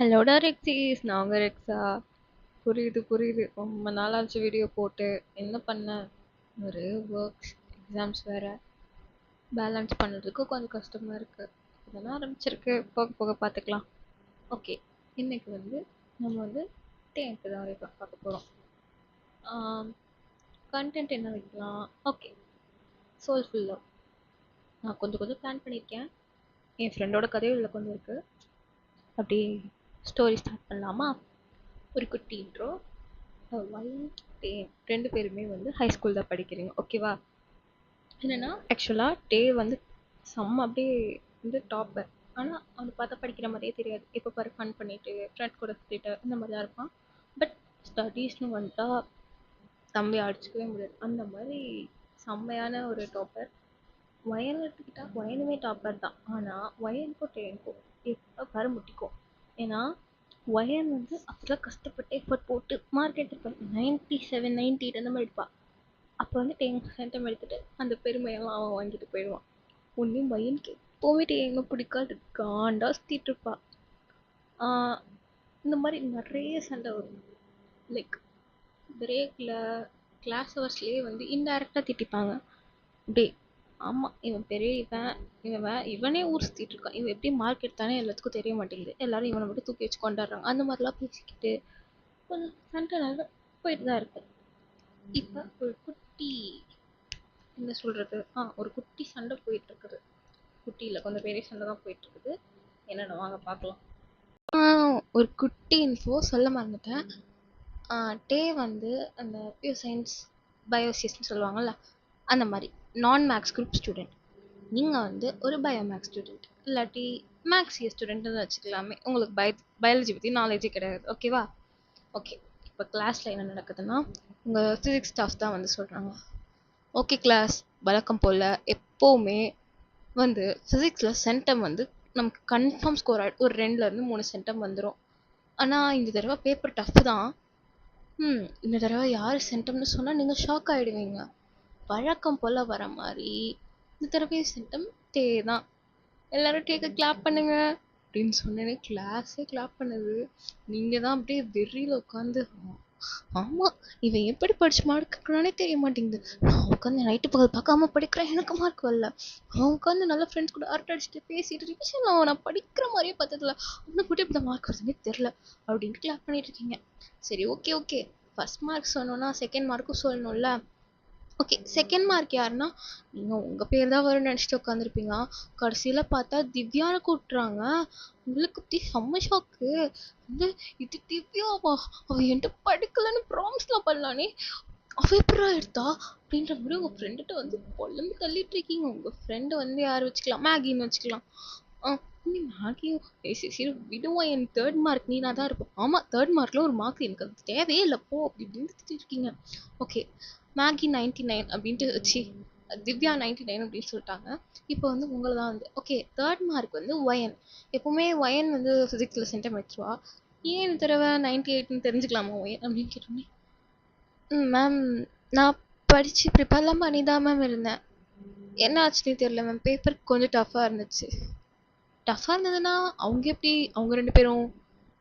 ஹலோடா ரெக்ஸீஸ், நான் உங்க ரெக்ஸா. புரியுது புரியுது, ரொம்ப நாளாச்சு வீடியோ போட்டு. என்ன பண்ண, ஒரு ஒர்க்ஸ் எக்ஸாம்ஸ் வேற பேலன்ஸ் பண்ணுறதுக்கு கொஞ்சம் கஷ்டமாக இருக்குது. இதெல்லாம் ஆரம்பிச்சிருக்கு, போக போக பார்த்துக்கலாம். ஓகே, இன்னைக்கு நம்ம 10th தான் வரைக்கும் பார்க்க போகிறோம். கண்டென்ட் என்ன வைக்கலாம்? Okay, soulful love. நான் கொஞ்சம் கொஞ்சம் பிளான் பண்ணியிருக்கேன். என் ஃப்ரெண்டோட கதையும் இதில் கொஞ்சம் இருக்குது. அப்படியே ஸ்டோரி ஸ்டார்ட் பண்ணலாமா? ஒரு குட்டி இன்ட்ரோ. ரெண்டு பேருமே ஹை ஸ்கூல் தான் படிக்கிறீங்க, ஓகேவா? என்னன்னா ஆக்சுவலாக டே செம்ம அப்படியே டாப்பர். ஆனால் அவனை பார்த்தா படிக்கிற மாதிரியே தெரியாது. இப்போ பாரு ஃபன் பண்ணிட்டு ஃப்ரெண்ட்ஸ் கூட சுற்றிட்டு இந்த மாதிரி தான் இருப்பான். பட் ஸ்டடீஸ்னு வந்துட்டா தம்பி அடிச்சுக்கவே முடியாது. அந்த மாதிரி செம்மையான ஒரு டாப்பர். வயன் எடுத்துக்கிட்டா வயனுமே டாப்பர் தான். ஆனால் வயனுக்கும் டேனுக்கும் எப்போ பாரு முட்டிக்கும். ஏன்னா வயன் அப்போதான் கஷ்டப்பட்டு எஃபர்ட் போட்டு மார்க் எடுத்துருப்பான். 97 98 அந்த மாதிரி எடுப்பான். அப்போ டேங்க் சென்டம் எடுத்துட்டு அந்த பெருமையெல்லாம் அவன் வாங்கிட்டு போயிடுவான். ஒன்று வயனுக்கு எப்போவுமே டேங்க பிடிக்காது, காண்டா சுற்றிட்டு இருப்பா. இந்த மாதிரி நிறைய சண்டை வரும். லைக் பிரேக்கில் கிளாஸ் ஹவர்ஸ்லேயே இன்டைரக்டாக திட்டிப்பாங்க. டே ஆமாம், இவன் பெரிய இவனே ஊர் சுற்றிட்டு இருக்கான், இவன் எப்படி மார்க் எடுத்தானே எல்லாத்துக்கும் தெரிய மாட்டேங்குது, எல்லாரும் இவனை மட்டும் தூக்கி வச்சு கொண்டாடுறாங்க. அந்த மாதிரிலாம் பேசிக்கிட்டு கொஞ்சம் சண்டை நல்லா போயிட்டு தான் இருக்கு. இப்போ ஒரு குட்டி என்ன சொல்கிறது, ஒரு குட்டி சண்டை போயிட்டு இருக்குது. குட்டி இல்லை, கொஞ்சம் பெரிய சண்டை தான் போயிட்டு இருக்குது. என்னென்ன வாங்க பார்க்கலாம். ஒரு குட்டி இன்ஃபோ சொல்ல மறந்துட்டேன். டே அந்த பியூர் சயின்ஸ் பயோசியஸ்ன்னு சொல்லுவாங்கள்ல, அந்த மாதிரி நான் மேக்ஸ் குரூப் ஸ்டூடெண்ட். நீங்கள் ஒரு பயோ மேக்ஸ் ஸ்டூடெண்ட், இல்லாட்டி மேக்ஸிய ஸ்டூடெண்ட்னு வச்சுக்கலாமே. உங்களுக்கு பயாலஜி பற்றி நாலேஜே கிடையாது, ஓகேவா? ஓகே, இப்போ கிளாஸில் என்ன நடக்குதுன்னா, உங்கள் ஃபிசிக்ஸ் ஸ்டாஃப் தான் சொல்கிறாங்க, ஓகே கிளாஸ், வழக்கம் போல் எப்போவுமே ஃபிசிக்ஸில் சென்டம் நமக்கு கன்ஃபார்ம் ஸ்கோர் ஆகிடும். ஒரு 2லேருந்து 3 சென்டம் வந்துடும். ஆனால் இந்த தடவை பேப்பர் டஃப் தான். இந்த தடவை யார் சென்டம்னு சொன்னால் நீங்கள் ஷாக் ஆகிடுவீங்க. வழக்கம் போல் வர மாதிரி இந்த தடவை சென்டம் டே தான். எல்லாரும் டேக்கு கிளாப் பண்ணுங்க அப்படின்னு சொன்னேனே, கிளாஸே கிளாப் பண்ணுது. நீங்கள் தான் அப்படியே வெறியில் உட்காந்து, ஆமாம் இவன் எப்படி படிச்சு மார்க் எடுக்கிறானே தெரிய மாட்டேங்குது, நான் உட்காந்து நைட்டு பகல் பார்க்காம படிக்கிறேன், எனக்கு மார்க் வரல. அவன் உட்காந்து நல்ல ஃப்ரெண்ட்ஸ் கூட அரட்டை அடிச்சுட்டு பேசிட்டு ரிவிஷன் நான் படிக்கிற மாதிரியே பார்த்ததில்ல, அவனை கூட இப்படி மார்க் வருதுன்னே தெரில அப்படின்ட்டு கிளாப் பண்ணிட்டு இருக்கீங்க. சரி, ஓகே ஓகே, ஃபர்ஸ்ட் மார்க் சொன்னோன்னா செகண்ட் மார்க்கும் சொல்லணும்ல. ஓகே, செகண்ட் மார்க் யாருன்னா, நீங்கள் உங்கள் பேர் தான் வரும்னு நினச்சிட்டு உட்காந்துருப்பீங்க. கடைசியில் பார்த்தா திவ்யாவை கூப்பிட்றாங்க. உங்களுக்கு இப்படி செம்ம ஷாக்கு. இது திவ்யாவா, அவள் என்கிட்ட படிக்கலன்னு ப்ராமிஸ்லாம் பண்ணலானே, அவள் எப்படா எடுத்தா அப்படின்ற மாதிரி உங்கள் ஃப்ரெண்டுகிட்ட பொல்லம்பி தள்ளிட்டு இருக்கீங்க. உங்கள் ஃப்ரெண்டு யார் வச்சுக்கலாம், மேகின்னு வச்சுக்கலாம். நீ மேகியும் சரி விடுவா, என் தேர்ட் மார்க் நீனா தான் இருப்போம். ஆமாம், தேர்ட் மார்க்கில் ஒரு மார்க் எனக்கு அது தேவையே இல்லை போ அப்படி இப்படின்னு திட்டிட்டு இருக்கீங்க. ஓகே, மேகி 99 அப்படின்ட்டு வச்சு திவ்யா 99 அப்படின்னு சொல்லிட்டாங்க. இப்போ உங்களை தான் ஓகே, தேர்ட் மார்க் ஒயன். எப்போவுமே ஒயன் ஃபிசிக்ஸில் சென்டம் எடுத்துருவா. ஏன் இந்த தடவை 98ன்னு தெரிஞ்சுக்கலாமா ஒயன் அப்படின்னு கேட்டோன்னே, மேம் நான் படித்து ப்ரிப்பேர்லாம் பண்ணி தான் மேம் இருந்தேன், என்ன ஆச்சுன்னே தெரியல மேம், பேப்பர் கொஞ்சம் டஃப்பாக இருந்துச்சு. டஃப்பாக இருந்ததுன்னா அவங்க எப்படி அவங்க 2 பேரும்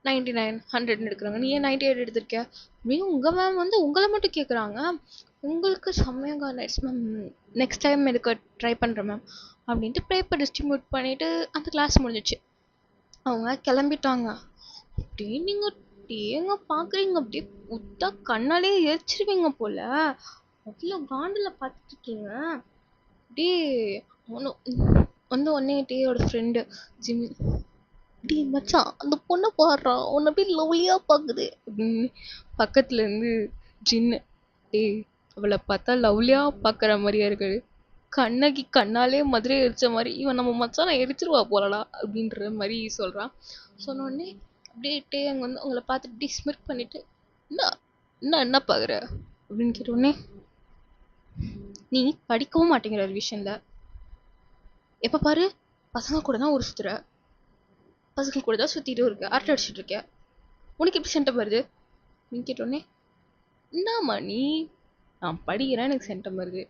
99 100ன்னு எடுக்கிறாங்க, நீ ஏன் 98 எடுத்திருக்க அப்படின்னு உங்கள் மேம் உங்களை மட்டும் கேட்குறாங்க. உங்களுக்கு செம்மையாக ஆயிடுச்சு மேம், நெக்ஸ்ட் டைம் எடுக்க ட்ரை பண்ணுறேன் மேம் அப்படின்ட்டு பேப்பர் டிஸ்ட்ரிபியூட் பண்ணிவிட்டு அந்த கிளாஸ் முடிஞ்சிச்சு. அவங்க கிளம்பிட்டாங்க. அப்படியே நீங்கள் டேங்க பார்க்குறீங்க, அப்படியே உத்தா கண்ணாலே எரிச்சிருவீங்க போல், அவ்வளோ காண்டில் பார்த்துட்ருக்கீங்க. அப்படியே உடனே டேயோட ஃப்ரெண்டு ஜிம், டே மச்சான் அந்த பொண்ணை பாடுறான், உன்னை அப்படியே லவ்லியாக பார்க்குது அப்படின்னு பக்கத்துலேருந்து ஜின்னு, டே அவளை பார்த்தா லவ்லியாக பார்க்குற மாதிரியா இருக்குது, கண்ணகி கண்ணாலே மதுரை எரிச்ச மாதிரி, இவன் நம்ம மச்சான் எரிச்சிருவா போலடா அப்படின்ற மாதிரி சொல்கிறான். சொன்னோடனே அப்படியே டே அங்கே அவங்கள பார்த்துட்டு இப்படி ஸ்மிர்க் பண்ணிவிட்டு, என்ன பார்க்குற அப்படின்னு கேட்டோடனே, நீ படிக்கவும் மாட்டேங்கிற ரிவிஷனில், எப்போ பாரு பசங்க கூட தான் ஒரு சுற்றுற, பசங்க கூட தான் சுற்றிட்டு இருக்க, அரட்டை அடிச்சுட்டு இருக்க, உனக்கு எப்படி சென்டம் வருது அப்படின்னு கேட்டோடனே, என்னம்மா நீ, நான் படிக்கிறேன் எனக்கு சென்டம் வருது,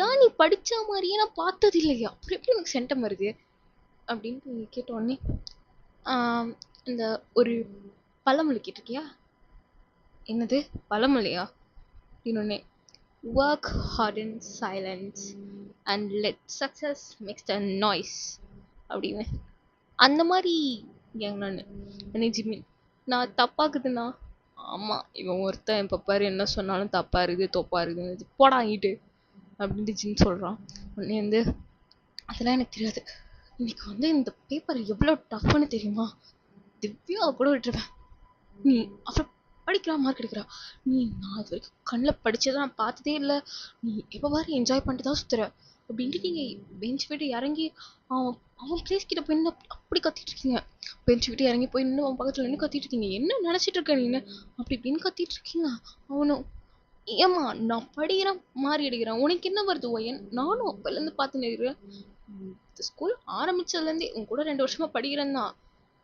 தான் நீ படித்த மாதிரியே நான் பார்த்தது இல்லையா, அப்புறம் எப்படி எனக்கு சென்டம் வருது அப்படின்னு கேட்டோடனே, இந்த ஒரு பழமொழி கேட்டிருக்கியா? என்னது? பழமொழியா? இன்னொன்னு, work hard in silence and let success makes the noise அப்படின்னு. அந்த மாதிரி கேங் நான். என்னை ஜிமின் நான் தப்பாக்குதுண்ணா. ஆமாம், இவன் ஒருத்தன் இப்போ பாரு என்ன சொன்னாலும் தப்பா இருக்குது தொப்பா இருக்குது போடாங்கிட்டு அப்படின்ட்டு ஜின் சொல்கிறான். உடனே வந்து அதெல்லாம் எனக்கு தெரியாது, இன்னைக்கு வந்து இந்த பேப்பர் எவ்வளோ டஃப்னு தெரியுமா, திவ்யா கூட விட்டுருவேன், நீ அப்புறம் படிக்கிறா மார்க் எடுக்கிறா, நான் இது வரைக்கும் கண்ணில் படிச்சதை நான் பார்த்ததே இல்லை, நீ எப்போ பாரு என்ஜாய் பண்ணிட்டு தான் சுத்துற அப்படின்ட்டு நீங்கள் பெஞ்ச் விட்டு இறங்கி அவன் அவன் பிளேஸ் கிட்ட போய் நின்று அப்படி கத்திட்டு இருக்கீங்க, பெஞ்ச் விட்டு இறங்கி போய் நின்று அவன் பக்கத்தில் நின்று கத்திட்டு இருக்கீங்க, என்ன நினச்சிட்டு இருக்க நீ அப்படி இப்படின்னு கத்திட்டு இருக்கீங்க. அவனும் ஏம்மா நான் படிக்கிறேன் மாறி எடுக்கிறேன் உனக்கு என்ன வருது ஒயன், நானும் அப்போலேருந்து பார்த்து நிற்கிறேன், ஸ்கூல் ஆரம்பிச்சதுலேருந்தே உன் கூட 2 வருஷமா படிக்கிறேன் தான்,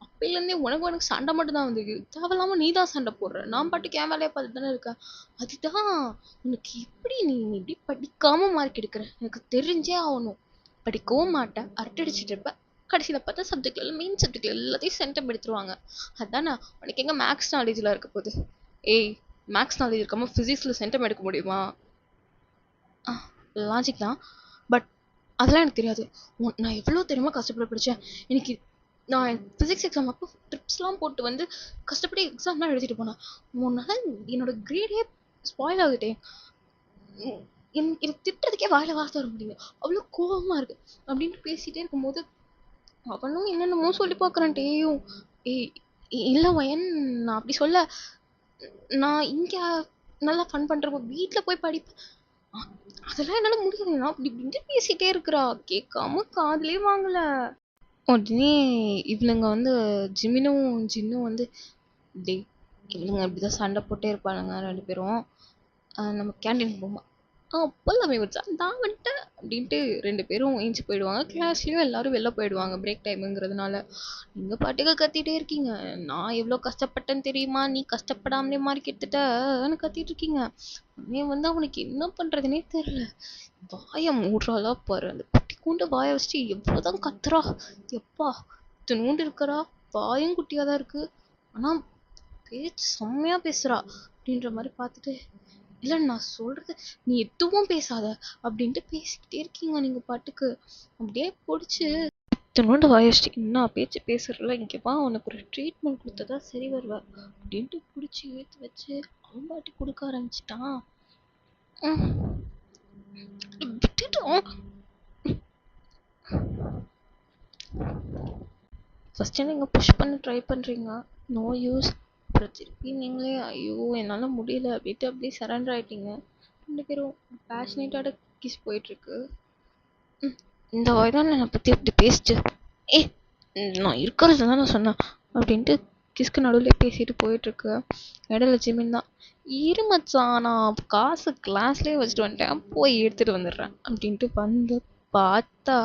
அப்பையிலேருந்தே உனக்கு சண்டை மட்டும் தான் வந்து தேவையில்லாம நீ தான் சண்டை போடுற, நான் பாட்டுக்கு என் வேலையை பார்த்துட்டு தானே இருக்கேன், அதுதான் உனக்கு எப்படி நீ இப்படி படிக்காம மார்க் எடுக்கிற, எனக்கு தெரிஞ்சே ஆகணும், படிக்கவும் மாட்டேன் அரட்டை அடிச்சுட்டு இருப்ப, கடைசியில் பார்த்தா சப்ஜெக்ட்ல மெயின் சப்ஜெக்ட்ல எல்லாத்தையும் சென்டம் எடுத்துருவாங்க, அதானே உனக்கு எங்கே மேக்ஸ் நாலேஜில் இருக்க போகுது, ஏய் மேக்ஸ் நாலேஜ் இருக்காமல் ஃபிசிக்ஸில் சென்டம் எடுக்க முடியுமா, லாஜிக் தான், பட் அதெல்லாம் எனக்கு தெரியாது, நான் எவ்வளோ தெரியுமா கஷ்டப்பட படித்தேன், எனக்கு நான் ஃபிசிக்ஸ் எக்ஸாம் அப்போ ட்ரிப்ஸ்லாம் போட்டு வந்து கஷ்டப்பட்டு எக்ஸாம்லாம் எழுதிட்டு போனேன், உன்னால் என்னோட கிரேடே ஸ்பாயில் ஆகுதே, எனக்கு திட்டுறதுக்கே வாயில வார்த்தை வர முடியுங்க, அவ்வளோ கோபமாக இருக்கு அப்படின்ட்டு பேசிகிட்டே இருக்கும்போது அவனும் என்னென்னமோ சொல்லி பார்க்குறான், டேயும் ஏய் இல்லை வயன் நான் அப்படி சொல்ல, நான் இங்கே நல்லா ஃபன் பண்ணுறப்போ வீட்டில் போய் படிப்பேன், அதெல்லாம் என்னால் முடியாது, நான் அப்படி இப்படின்ட்டு பேசிகிட்டே இருக்கிறா, கேட்காம காதுலே வாங்கலை. உடனே இவளுங்க வந்து ஜிமினும் ஜின்னும் வந்து டே இவளுங்க இப்படிதான் சண்டை போட்டே இருப்பானுங்க 2 பேரும், நம்ம கேன்டீன் போமா போகலாமே வச்சா நான் வந்துட்டேன் அப்படின்ட்டு 2 பேரும் ஏஞ்சி போயிடுவாங்க, கிளாஸ்லேயும் எல்லாரும் வெளில போயிடுவாங்க பிரேக் டைமுங்கிறதுனால, நீங்கள் பாட்டுக்கு கத்திட்டே இருக்கீங்க, நான் எவ்வளோ கஷ்டப்பட்டேன்னு தெரியுமா, நீ கஷ்டப்படாமலே மார்க் எடுத்துட்டன்னு கத்திட்டு இருக்கீங்க, உடனே வந்து அவனுக்கு என்ன பண்ணுறதுனே தெரியல, வாயை மூடுறாளா பாரு, அந்த குட்டி கூண்டு வாயை வச்சுட்டு எவ்வளோதான் கத்துறா, எப்பா இத்தினூண்டு இருக்கிறா, வாயும் குட்டியாக தான் இருக்கு, ஆனால் பேச்சு செம்மையாக பேசுகிறா அப்படின்ற மாதிரி பார்த்துட்டு, இல்லை நான் சொல்கிறது நீ எதுவும் பேசாத அப்படின்ட்டு பேசிக்கிட்டே இருக்கீங்க நீங்கள் பாட்டுக்கு, அப்படியே பிடிச்சி இத்தினோண்டு வாயிச்சிட்டு என்ன பேச்சு பேசுறல, இங்கே வா உனக்கு ஒரு ட்ரீட்மெண்ட் கொடுத்ததா சரி வருவா அப்படின்ட்டு பிடிச்சி இழுத்து வச்சு அவன் பாட்டி கொடுக்க ஆரம்பிச்சிட்டான். விட்டுட்டோம் ஃபஸ்ட்டு நீங்கள் புஷ் பண்ண ட்ரை பண்ணுறீங்க, நோ யூஸ், அப்புறம் திருப்பி நீங்களே ஐயோ என்னால் முடியல அப்படின்ட்டு அப்படியே சரண்டர் ஆகிட்டீங்க, 2 பேரும் பேஷனேட்டாக கிஸ் போயிட்டுருக்கு. இந்த வாய் தான் என்னை பற்றி அப்படி பேசிச்சு, நான் இருக்கிறது தான் நான் சொன்னேன் அப்படின்ட்டு கிஸ்க்கு நடுவில் பேசிட்டு போயிட்டுருக்கு. இடையில ஜிமின் தான் இரு மச்சான் நான் காசு கிளாஸ்லேயே வச்சுட்டு வந்துட்டேன் போய் எடுத்துகிட்டு வந்துடுறேன் அப்படின்ட்டு வந்து பார்த்தா,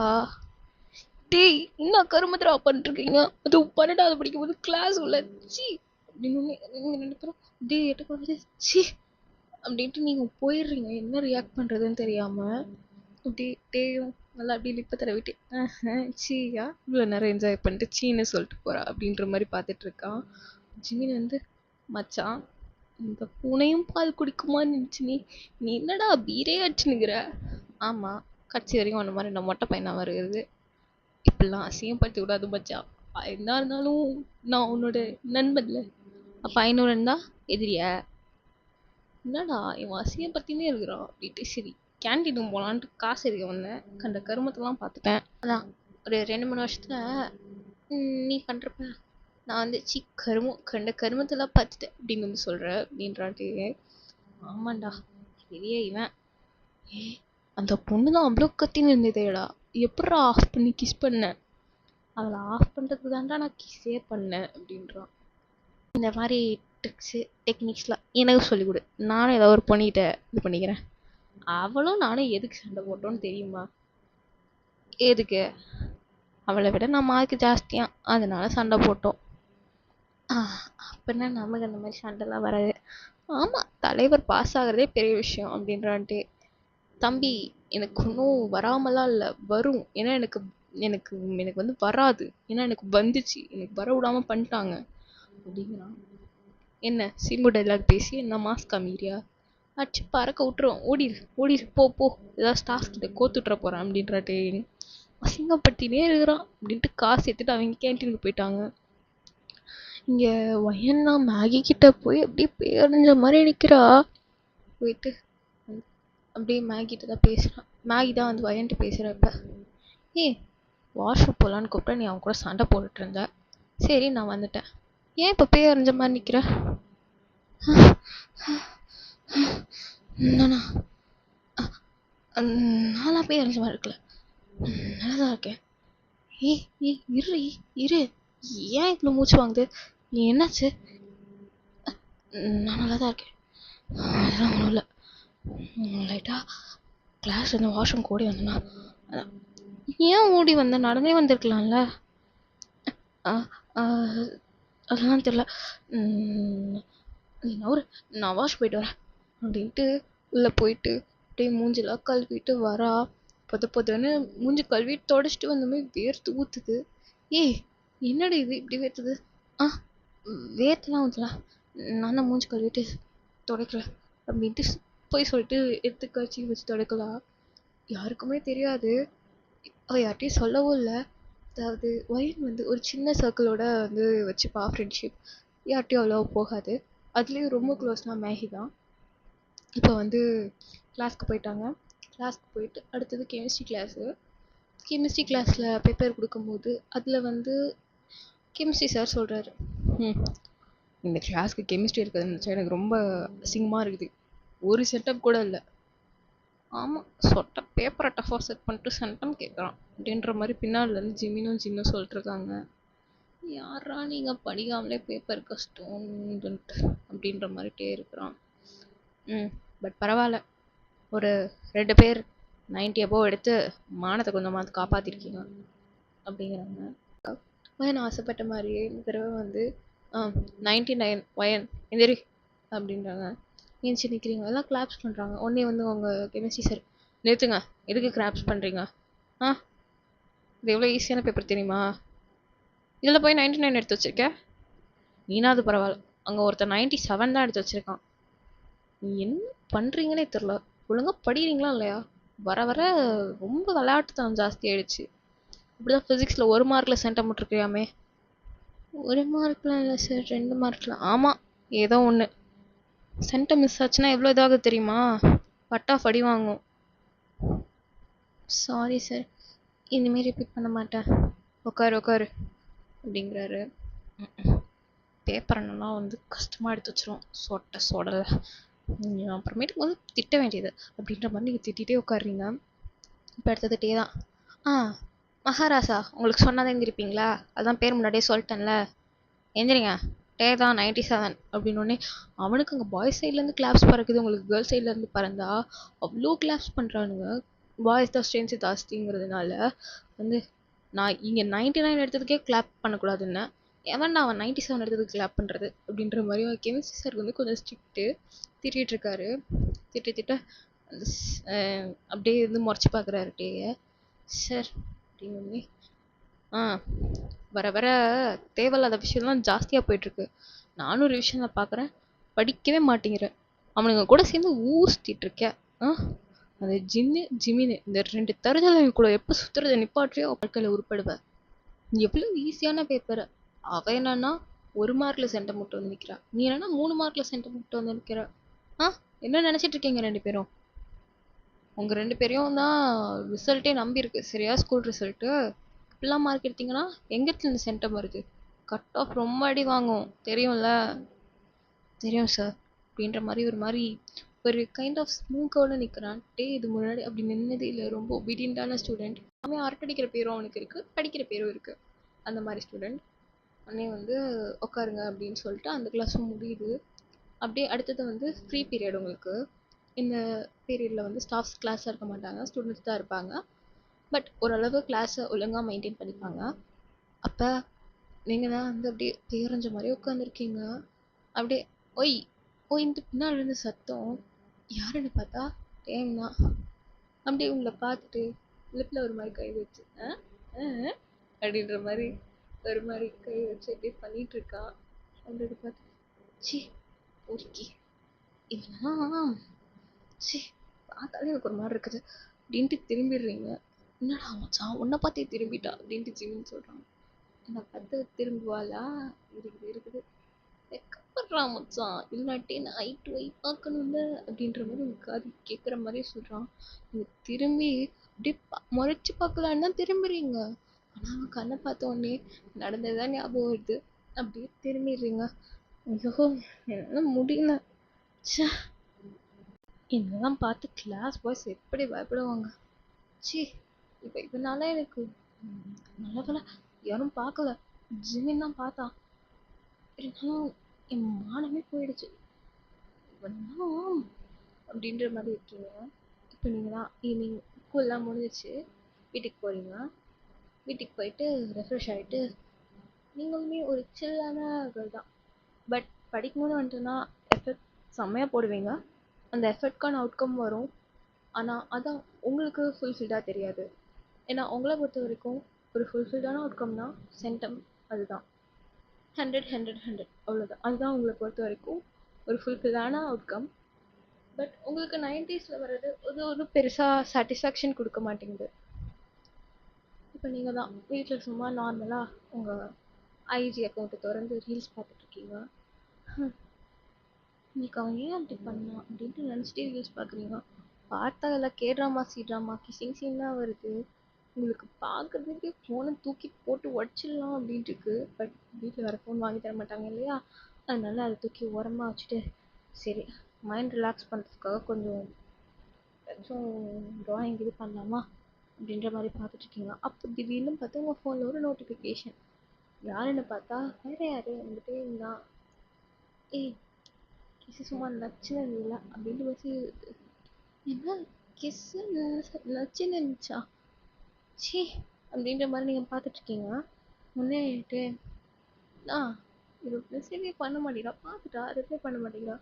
டேய் இன்னும் கருமத்திரா பண்ணிட்டுருக்கீங்க, அதுவும் 12வது படிக்கும்போது கிளாஸ் உள்ள சி அப்படின்னு நீங்கள் 2 பேரும் டே எட்டுக்கு வந்து சி அப்படின்ட்டு நீங்கள் போயிடுறீங்க, என்ன ரியாக்ட் பண்ணுறதுன்னு தெரியாமல் அப்படி டேயும் நல்லா அப்படி லிப்பை தடவிட்டு சீயா இவ்வளோ நேரம் என்ஜாய் பண்ணிட்டு சீன்னு சொல்லிட்டு போகிறா அப்படின்ற மாதிரி பார்த்துட்டு இருக்கான். ஜிமின் வந்து மச்சான் இந்த பூனையும் பால் குடிக்குமான்னு நினச்சி நீ என்னடா பீரே அடிச்சுனுங்கிற, ஆமாம் கட்சி வரைக்கும் அந்த மாதிரி நான் மொட்டை பையனாக வருகிறது, இப்படிலாம் அசிங்கப்படுத்த கூடாது மச்சான், என்ன இருந்தாலும் நான் உன்னோட நண்பன்ல, அப்போ 500 இருந்தா எதிரியா, என்னடா இவன் அசிங்கப்படுத்தினே இருக்கிறான் அப்படின்ட்டு சரி கேன்டீனுக்கு போகலான்ட்டு காசு எடுக்க வந்தேன், கண்ட கருமத்தெல்லாம் பார்த்துட்டேன், அதான் ஒரு 2-3 வருஷத்தில் நீ பண்ணுறப்ப நான் வந்து கண்ட கருமத்தெல்லாம் பார்த்துட்டேன் அப்படின்னு வந்து சொல்கிறேன் அப்படின்றான்ட்டு, ஆமாண்டா பெரிய இவன், அந்த பொண்ணு தான் அவ்வளோ கத்தின்னு இருந்ததேடா, எப்படா ஆஃப் பண்ணி கிஸ் பண்ணேன், அவளை ஆஃப் பண்ணுறதுக்கு தான்டா நான் கிஸ்ஸே பண்ணேன் அப்படின்றான். இந்த மாதிரி ட்ரிக்ஸு டெக்னிக்ஸ்லாம் எனக்கு சொல்லிக் கொடு, நானும் ஏதாவது ஒரு பொண்ணிகிட்ட இது பண்ணிக்கிறேன், அவளும் நானும் எதுக்கு சண்டை போட்டோன்னு தெரியுமா, எதுக்கு அவளை விட நான் மார்க் ஜாஸ்தியாக அதனால சண்டை போட்டோம், அப்படின்னா நமக்கு அந்த மாதிரி சண்டைலாம் வராது, ஆமாம் தலைவர் பாஸ் ஆகிறதே பெரிய விஷயம் அப்படின்றான்ட்டு, தம்பி எனக்கு ஒன்றும் வராமலாம் இல்லை வரும், ஏன்னா எனக்கு எனக்கு எனக்கு வந்து வராது. ஏன்னா எனக்கு வந்துச்சு. எனக்கு வர விடாம பண்ணிட்டாங்க அப்படிங்கிறான். என்ன சிம்பு டைலாக் பேசி என்ன மாஸ் காமிக்கிறியா? அடிச்சு பறக்க விட்டுரும். ஓடிரு ஓடிரு போ போ, ஏதாவது ஸ்டாஃப் கிட்ட கோத்துட்ற போறேன் அப்படின்றாட்டு அசிங்கப்படுத்தினே இருக்கிறான் அப்படின்ட்டு காசு எடுத்துட்டு அவங்க கேன்டீனுக்கு போயிட்டாங்க. இங்க வயன்னா மேகி கிட்ட போய் அப்படியே பேரஞ்ச மாதிரி நிக்கிறா. போயிட்டு அப்படியே மேகிட்ட தான் பேசுறான். மேகி தான் வந்து வயன்ட்டு பேசுறா. இப்ப ஏய் வாஷ்ரூம் போகலான்னு கூப்பிட்டா நீ அவன் கூட சண்டை போட்டுட்டு இருந்த. சரி நான் வந்துட்டேன். ஏன் இப்போ பேய் அறிஞ்ச மாதிரி நிற்கிற? நானா நான்லாம் பேய் அறிஞ்ச மாதிரி இருக்கல, நல்லா தான் இருக்கேன். ஏய் ஏய் இரு இரு, ஏன் இவ்வளோ மூச்சு வாங்குது? நீ என்னாச்சு? நான் நல்லா தான் இருக்கேன், அதெல்லாம் ஒன்றும் இல்லை. லைட்டாக கிளாஸ் வந்து வாஷ்ரூம் ஓடி வந்தேன்னா. ஏன் ஓடி வந்த? நடந்தே வந்திருக்கலாம்ல. அதெல்லாம் தெரியல, நீ நவரு, நான் வாஷ் போயிட்டு வரேன் அப்படின்ட்டு உள்ளே போயிட்டு அப்படியே மூஞ்சிலாம் கழுவிட்டு வரா. பொதுன்னு மூஞ்சி கழுவி தொடச்சிட்டு வந்த மாதிரி வேர்த்து ஊற்றுது. ஏய் என்னடி இது இப்படி வேர்த்துது? ஆ வேர்த்துலாம் ஊற்றல, நான் தான் மூஞ்சி கழுவிட்டு துடைக்கல அப்படின்ட்டு போய் சொல்லிட்டு எடுத்து கழிச்சி வச்சு துடைக்கலாம். யாருக்குமே தெரியாது, அவள் யார்கிட்டையும் சொல்லவும் இல்லை. அதாவது ஒயின் வந்து ஒரு சின்ன சர்க்கிளோட வந்து வச்சுப்பா ஃப்ரெண்ட்ஷிப், யார்கிட்டையும் அவ்வளோவா போகாது. அதுலேயும் ரொம்ப க்ளோஸ்னால் மேகி தான். இப்போ வந்து கிளாஸ்க்கு போயிட்டாங்க. கிளாஸ்க்கு போயிட்டு அடுத்தது கெமிஸ்ட்ரி கிளாஸு. கெமிஸ்ட்ரி கிளாஸில் பேப்பர் கொடுக்கும்போது அதில் வந்து கெமிஸ்ட்ரி சார் சொல்கிறாரு, இந்த கிளாஸ்க்கு கெமிஸ்ட்ரி இருக்குதுன்னு நினச்சா எனக்கு ரொம்ப அசிங்கமாக இருக்குது, ஒரு செட்டப் கூட இல்லை. ஆமாம் சொட்ட பேப்பரை டஃபாக செட் பண்ணிட்டு சென்டம் கேட்குறான் அப்படின்ற மாதிரி பின்னாடிலேருந்து ஜிமினும் ஜின்னும் சொல்லிட்டுருக்காங்க. யாரா நீங்கள் படிக்காமலே பேப்பர் கஷ்டம்ன்ட்டு அப்படின்ற மாதிரிட்டே இருக்கிறான். பட் பரவாயில்ல, ஒரு 2 பேர் 90 above எடுத்து மானத்தை கொஞ்சமாவது காப்பாற்றிருக்கீங்க அப்படிங்கிறாங்க. வயன் ஆசைப்பட்ட மாதிரியே இந்த தடவை வந்து 99 வயன் எந்திரி அப்படின்றாங்க. ஏஞ்சி நிற்கிறீங்க, எல்லாம் கிளாப்ஸ் பண்ணுறாங்க. உடனே வந்து அவங்க கெமிஸ்ட்ரி சார், நிறுத்துங்க, எதுக்கு கிளாப்ஸ் பண்ணுறீங்க? இது எவ்வளோ ஈஸியான பேப்பர் தெரியுமா? இதில் போய் 99 எடுத்து வச்சிருக்க, நீனாவது பரவாயில்ல, அங்கே ஒருத்தர் 97 தான் எடுத்து வச்சிருக்கான். நீ என்ன பண்ணுறீங்கன்னே தெரில, ஒழுங்காக படிக்கிறீங்களா இல்லையா? வர வர ரொம்ப விளையாட்டுத்தனம் ஜாஸ்தி ஆயிடுச்சு. இப்படிதான் ஃபிசிக்ஸில் 1 மார்க்கில் சென்டம் விட்டுருக்கியாமே. 1 மார்க்லாம் இல்லை சார், 2 மார்க்லாம். ஆமாம் ஏதோ ஒன்று, சென்டம் மிஸ் ஆச்சுன்னா எவ்வளோ இதாக தெரியுமா? பட்டா அடி வாங்கும். சாரி சார், இனிமேல் ரிப்பீட் பண்ண மாட்டேன், உட்காரு உட்காரு அப்படிங்கிறாரு. பேப்பரை வந்து கஷ்டமாக எடுத்து வச்சிரும், சொடலை. அப்புறமேட்டுக்கு வந்து திட்ட வேண்டியது அப்படின்ற மாதிரி நீங்கள் திட்டிகிட்டே உட்காடுறீங்க. இப்போ அடுத்தது டே தான். மகாராசா உங்களுக்கு சொன்னாதான் எந்திரிப்பீங்களா? அதான் பேர் முன்னாடியே சொல்லிட்டேன்ல, எந்திரிங்க, டே தான் 97 அப்படின்னோடனே அவனுக்கு அங்கே பாய்ஸ் சைட்லேருந்து கிளாப்ஸ் பறக்குது, உங்களுக்கு கேர்ள்ஸ் சைட்லேருந்து பறந்தா அவ்வளோ கிளாப்ஸ் பண்ணுறானுங்க. பாய்ஸ் தான் ஸ்ட்ரென்த்து ஜாஸ்திங்கிறதுனால வந்து நான் இங்கே 99 எடுத்ததுக்கே கிளாப் பண்ணக்கூடாதுன்னு, எவன் அவன் 97 எடுத்ததுக்கு கிளாப் பண்ணுறது அப்படின்ற மாதிரி கெமிஸ்ட்ரி சார் வந்து கொஞ்சம் ஸ்ட்ரிக்ட்டு, திட்டிகிட்ருக்காரு. திட்ட அப்படியே வந்து முறைச்சி பார்க்குறாரு டேயை. சார் அப்படின்னு வர வர தேவையில்லாத விஷயம்லாம் ஜாஸ்தியாக போயிட்டுருக்கு. நானும் ரிவிஷனில் பார்க்குறேன், படிக்கவே மாட்டேங்கிறேன். அவனுங்க கூட சேர்ந்து ஊர் சுற்றிட்டுருக்கேன். அந்த ஜிமினு இந்த 2 தருதலை கூட எப்போ சுற்றுறதை நிப்பாற்றியோ வாழ்க்கையில் உருப்படுவேன். எவ்வளோ ஈஸியான பேப்பரை அவன் என்னன்னா 1 மார்க்கில் சென்டம் விட்டு வந்து நிற்கிறா, நீ என்னன்னா 3 மார்க்கில் சென்டம் விட்டு வந்து நிற்கிற. என்ன நினச்சிட்டு இருக்கீங்க 2 பேரும்? உங்கள் 2 பேரையும் தான் ரிசல்ட்டே நம்பியிருக்கு, சரியா? ஸ்கூல் ரிசல்ட்டு இப்படிலாம் மார்க் எடுத்தீங்கன்னா எங்கேருந்து சென்டம் வருது? கட் ஆஃப் ரொம்ப அடி வாங்கும், தெரியும்ல? தெரியும் சார் அப்படின்ற மாதிரி ஒரு கைண்ட் ஆஃப் ஸ்மூக்கோடு நிற்கிறான். இது முன்னாடி அப்படி நின்னதே இல்லை, ரொம்ப ஒபீடியண்ட்டான ஸ்டூடெண்ட். அவன் அரட்டடிக்கிற பேரும் அவனுக்கு இருக்குது, படிக்கிற பேரும் இருக்குது, அந்த மாதிரி ஸ்டூடெண்ட். அண்ணே வந்து உட்காருங்க அப்படின்னு சொல்லிட்டு அந்த கிளாஸும் முடியுது. அப்படியே அடுத்தது வந்து ஃப்ரீ பீரியட். உங்களுக்கு இந்த பீரியடில் வந்து ஸ்டாஃப்ஸ் கிளாஸாக இருக்க மாட்டாங்க, ஸ்டூடெண்ட்ஸ் தான் இருப்பாங்க. பட் ஓரளவு கிளாஸை ஒழுங்காக மெயின்டைன் பண்ணிப்பாங்க. அப்போ நீங்கள் தான் வந்து அப்படியே பேரஞ்ச மாதிரி உட்காந்துருக்கீங்க. அப்படியே ஒய் ஓய்ந்து பின்னால் இருந்து சத்தம், யாருன்னு பார்த்தா டைம் தான். அப்படியே உங்களை பார்த்துட்டு லிப்பில் ஒரு மாதிரி கை வச்சு அப்படின்ற மாதிரி ஒரு மாதிரி கை வச்சு அப்படியே பண்ணிட்டு இருக்கான். வந்து பார்த்து சி ஓகே இதெல்லாம் சி பார்த்தாலே எனக்கு ஒரு மாதிரி இருக்குது அப்படின்ட்டு திரும்பிடுறீங்க. என்னடா மச்சான் உன்னை பார்த்தே திரும்பிட்டா அப்படின்ட்டு ஜிமின்னு சொல்கிறான். என்னை பார்த்து திரும்புவாளா? இருக்குது இருக்குது வெக்கப்படுறான் மச்சான். இல்லாட்டி நான் ஐ டு ஐ பார்க்கணும்ல அப்படின்ற மாதிரி உங்க காது கேட்குற மாதிரி சொல்கிறான். நீங்க திரும்பி அப்படியே முறைச்சு பார்க்கலான்னு தான் திரும்புறீங்க. ஆனால் அவன் கண்ணை பார்த்த உடனே நடந்ததுதான் ஞாபகம் வருது. அப்படியே திரும்பிடுறீங்க. ஐயோ என்னால் முடியல. ச்சே என்னதான் பார்த்து கிளாஸ் பாய்ஸ் எப்படி பயப்படுவாங்க. சி இப்போ இதனால எனக்கு நல்ல வேலை யாரும் பார்க்கல. ஜிமின் தான் பார்த்தான். இருந்தாலும் என் மானமே போயிடுச்சு. இப்போலாம் அப்படின்ற மாதிரி இருக்கீங்க. இப்போ நீங்கள் தான் ஈவினிங் ஸ்கூல்லாம் முடிஞ்சிச்சு, வீட்டுக்கு போகிறீங்க. வீட்டுக்கு போயிட்டு ரெஃப்ரெஷ் ஆகிட்டு நீங்களுமே ஒரு சில்லான கேர்ள் தான். பட் படிக்கணும்னு வந்துட்டுனா எஃபெக்ட் செம்மையாக போடுவீங்க. அந்த எஃபெக்ட்கான அவுட்கம் வரும். ஆனால் அதான் உங்களுக்கு ஃபுல்ஃபில்டாக தெரியாது. ஏன்னா உங்களை பொறுத்த வரைக்கும் ஒரு ஃபுல்ஃபில்டான அவுட்கம்னா சென்டம் அதுதான் 100 100 100 அவ்வளோதான். அதுதான் உங்களை பொறுத்த வரைக்கும் ஒரு ஃபுல்ஃபில்லான அவுட்கம். பட் உங்களுக்கு 90s வர்றது அது ஒரு பெருசாக சாட்டிஸ்ஃபேக்ஷன் கொடுக்க மாட்டேங்குது. இப்போ நீங்கள் தான் வீட்டில் சும்மா நார்மலாக உங்கள் ஐஜி அக்கௌண்ட்டை திறந்து ரீல்ஸ் பார்த்துட்ருக்கீங்க. இன்னைக்கு அவன் ஏன் அப்படி பண்ணான் அப்படின்ட்டு நினச்சிட்டே ரீல்ஸ் பார்க்குறீங்க. பார்த்தா எல்லாம் கேட்ராமா சீட்ராமா கிசிங் சீன் தான் வருது. உங்களுக்கு பார்க்குறதுக்கே ஃபோனை தூக்கி போட்டு உடச்சிடலாம் அப்படின்ட்டு இருக்கு. பட் வீட்டில் வேறு ஃபோன் வாங்கி தர மாட்டாங்க இல்லையா? அதனால அதை தூக்கி ஓரமாக வச்சுட்டு சரி மைண்ட் ரிலாக்ஸ் பண்ணுறதுக்காக கொஞ்சம் ஏதாச்சும் ட்ராயிங் இது பண்ணலாமா அப்படின்ற மாதிரி பார்த்துட்ருக்கீங்க. அப்போ திடீர்னு பார்த்தா உங்கள் ஃபோனில் ஒரு நோட்டிஃபிகேஷன். யாருன்னு பார்த்தா வேறு யார் வந்துட்டு இருந்தான். ஏய் கிசு சும்மா நச்சுன்னு இல்லை அப்படின்ட்டு மெசேஜ். என்ன கிஸ்ஸு நச்சுன்னு இருந்துச்சா? சி அப்படின்ற மாதிரி நீங்கள் பார்த்துட்ருக்கீங்க. முன்னேட்டு இது மெசேஜே பண்ண மாட்டேங்கிறா. பார்த்துட்டா ரிப்ளை பண்ண மாட்டேங்கிறா.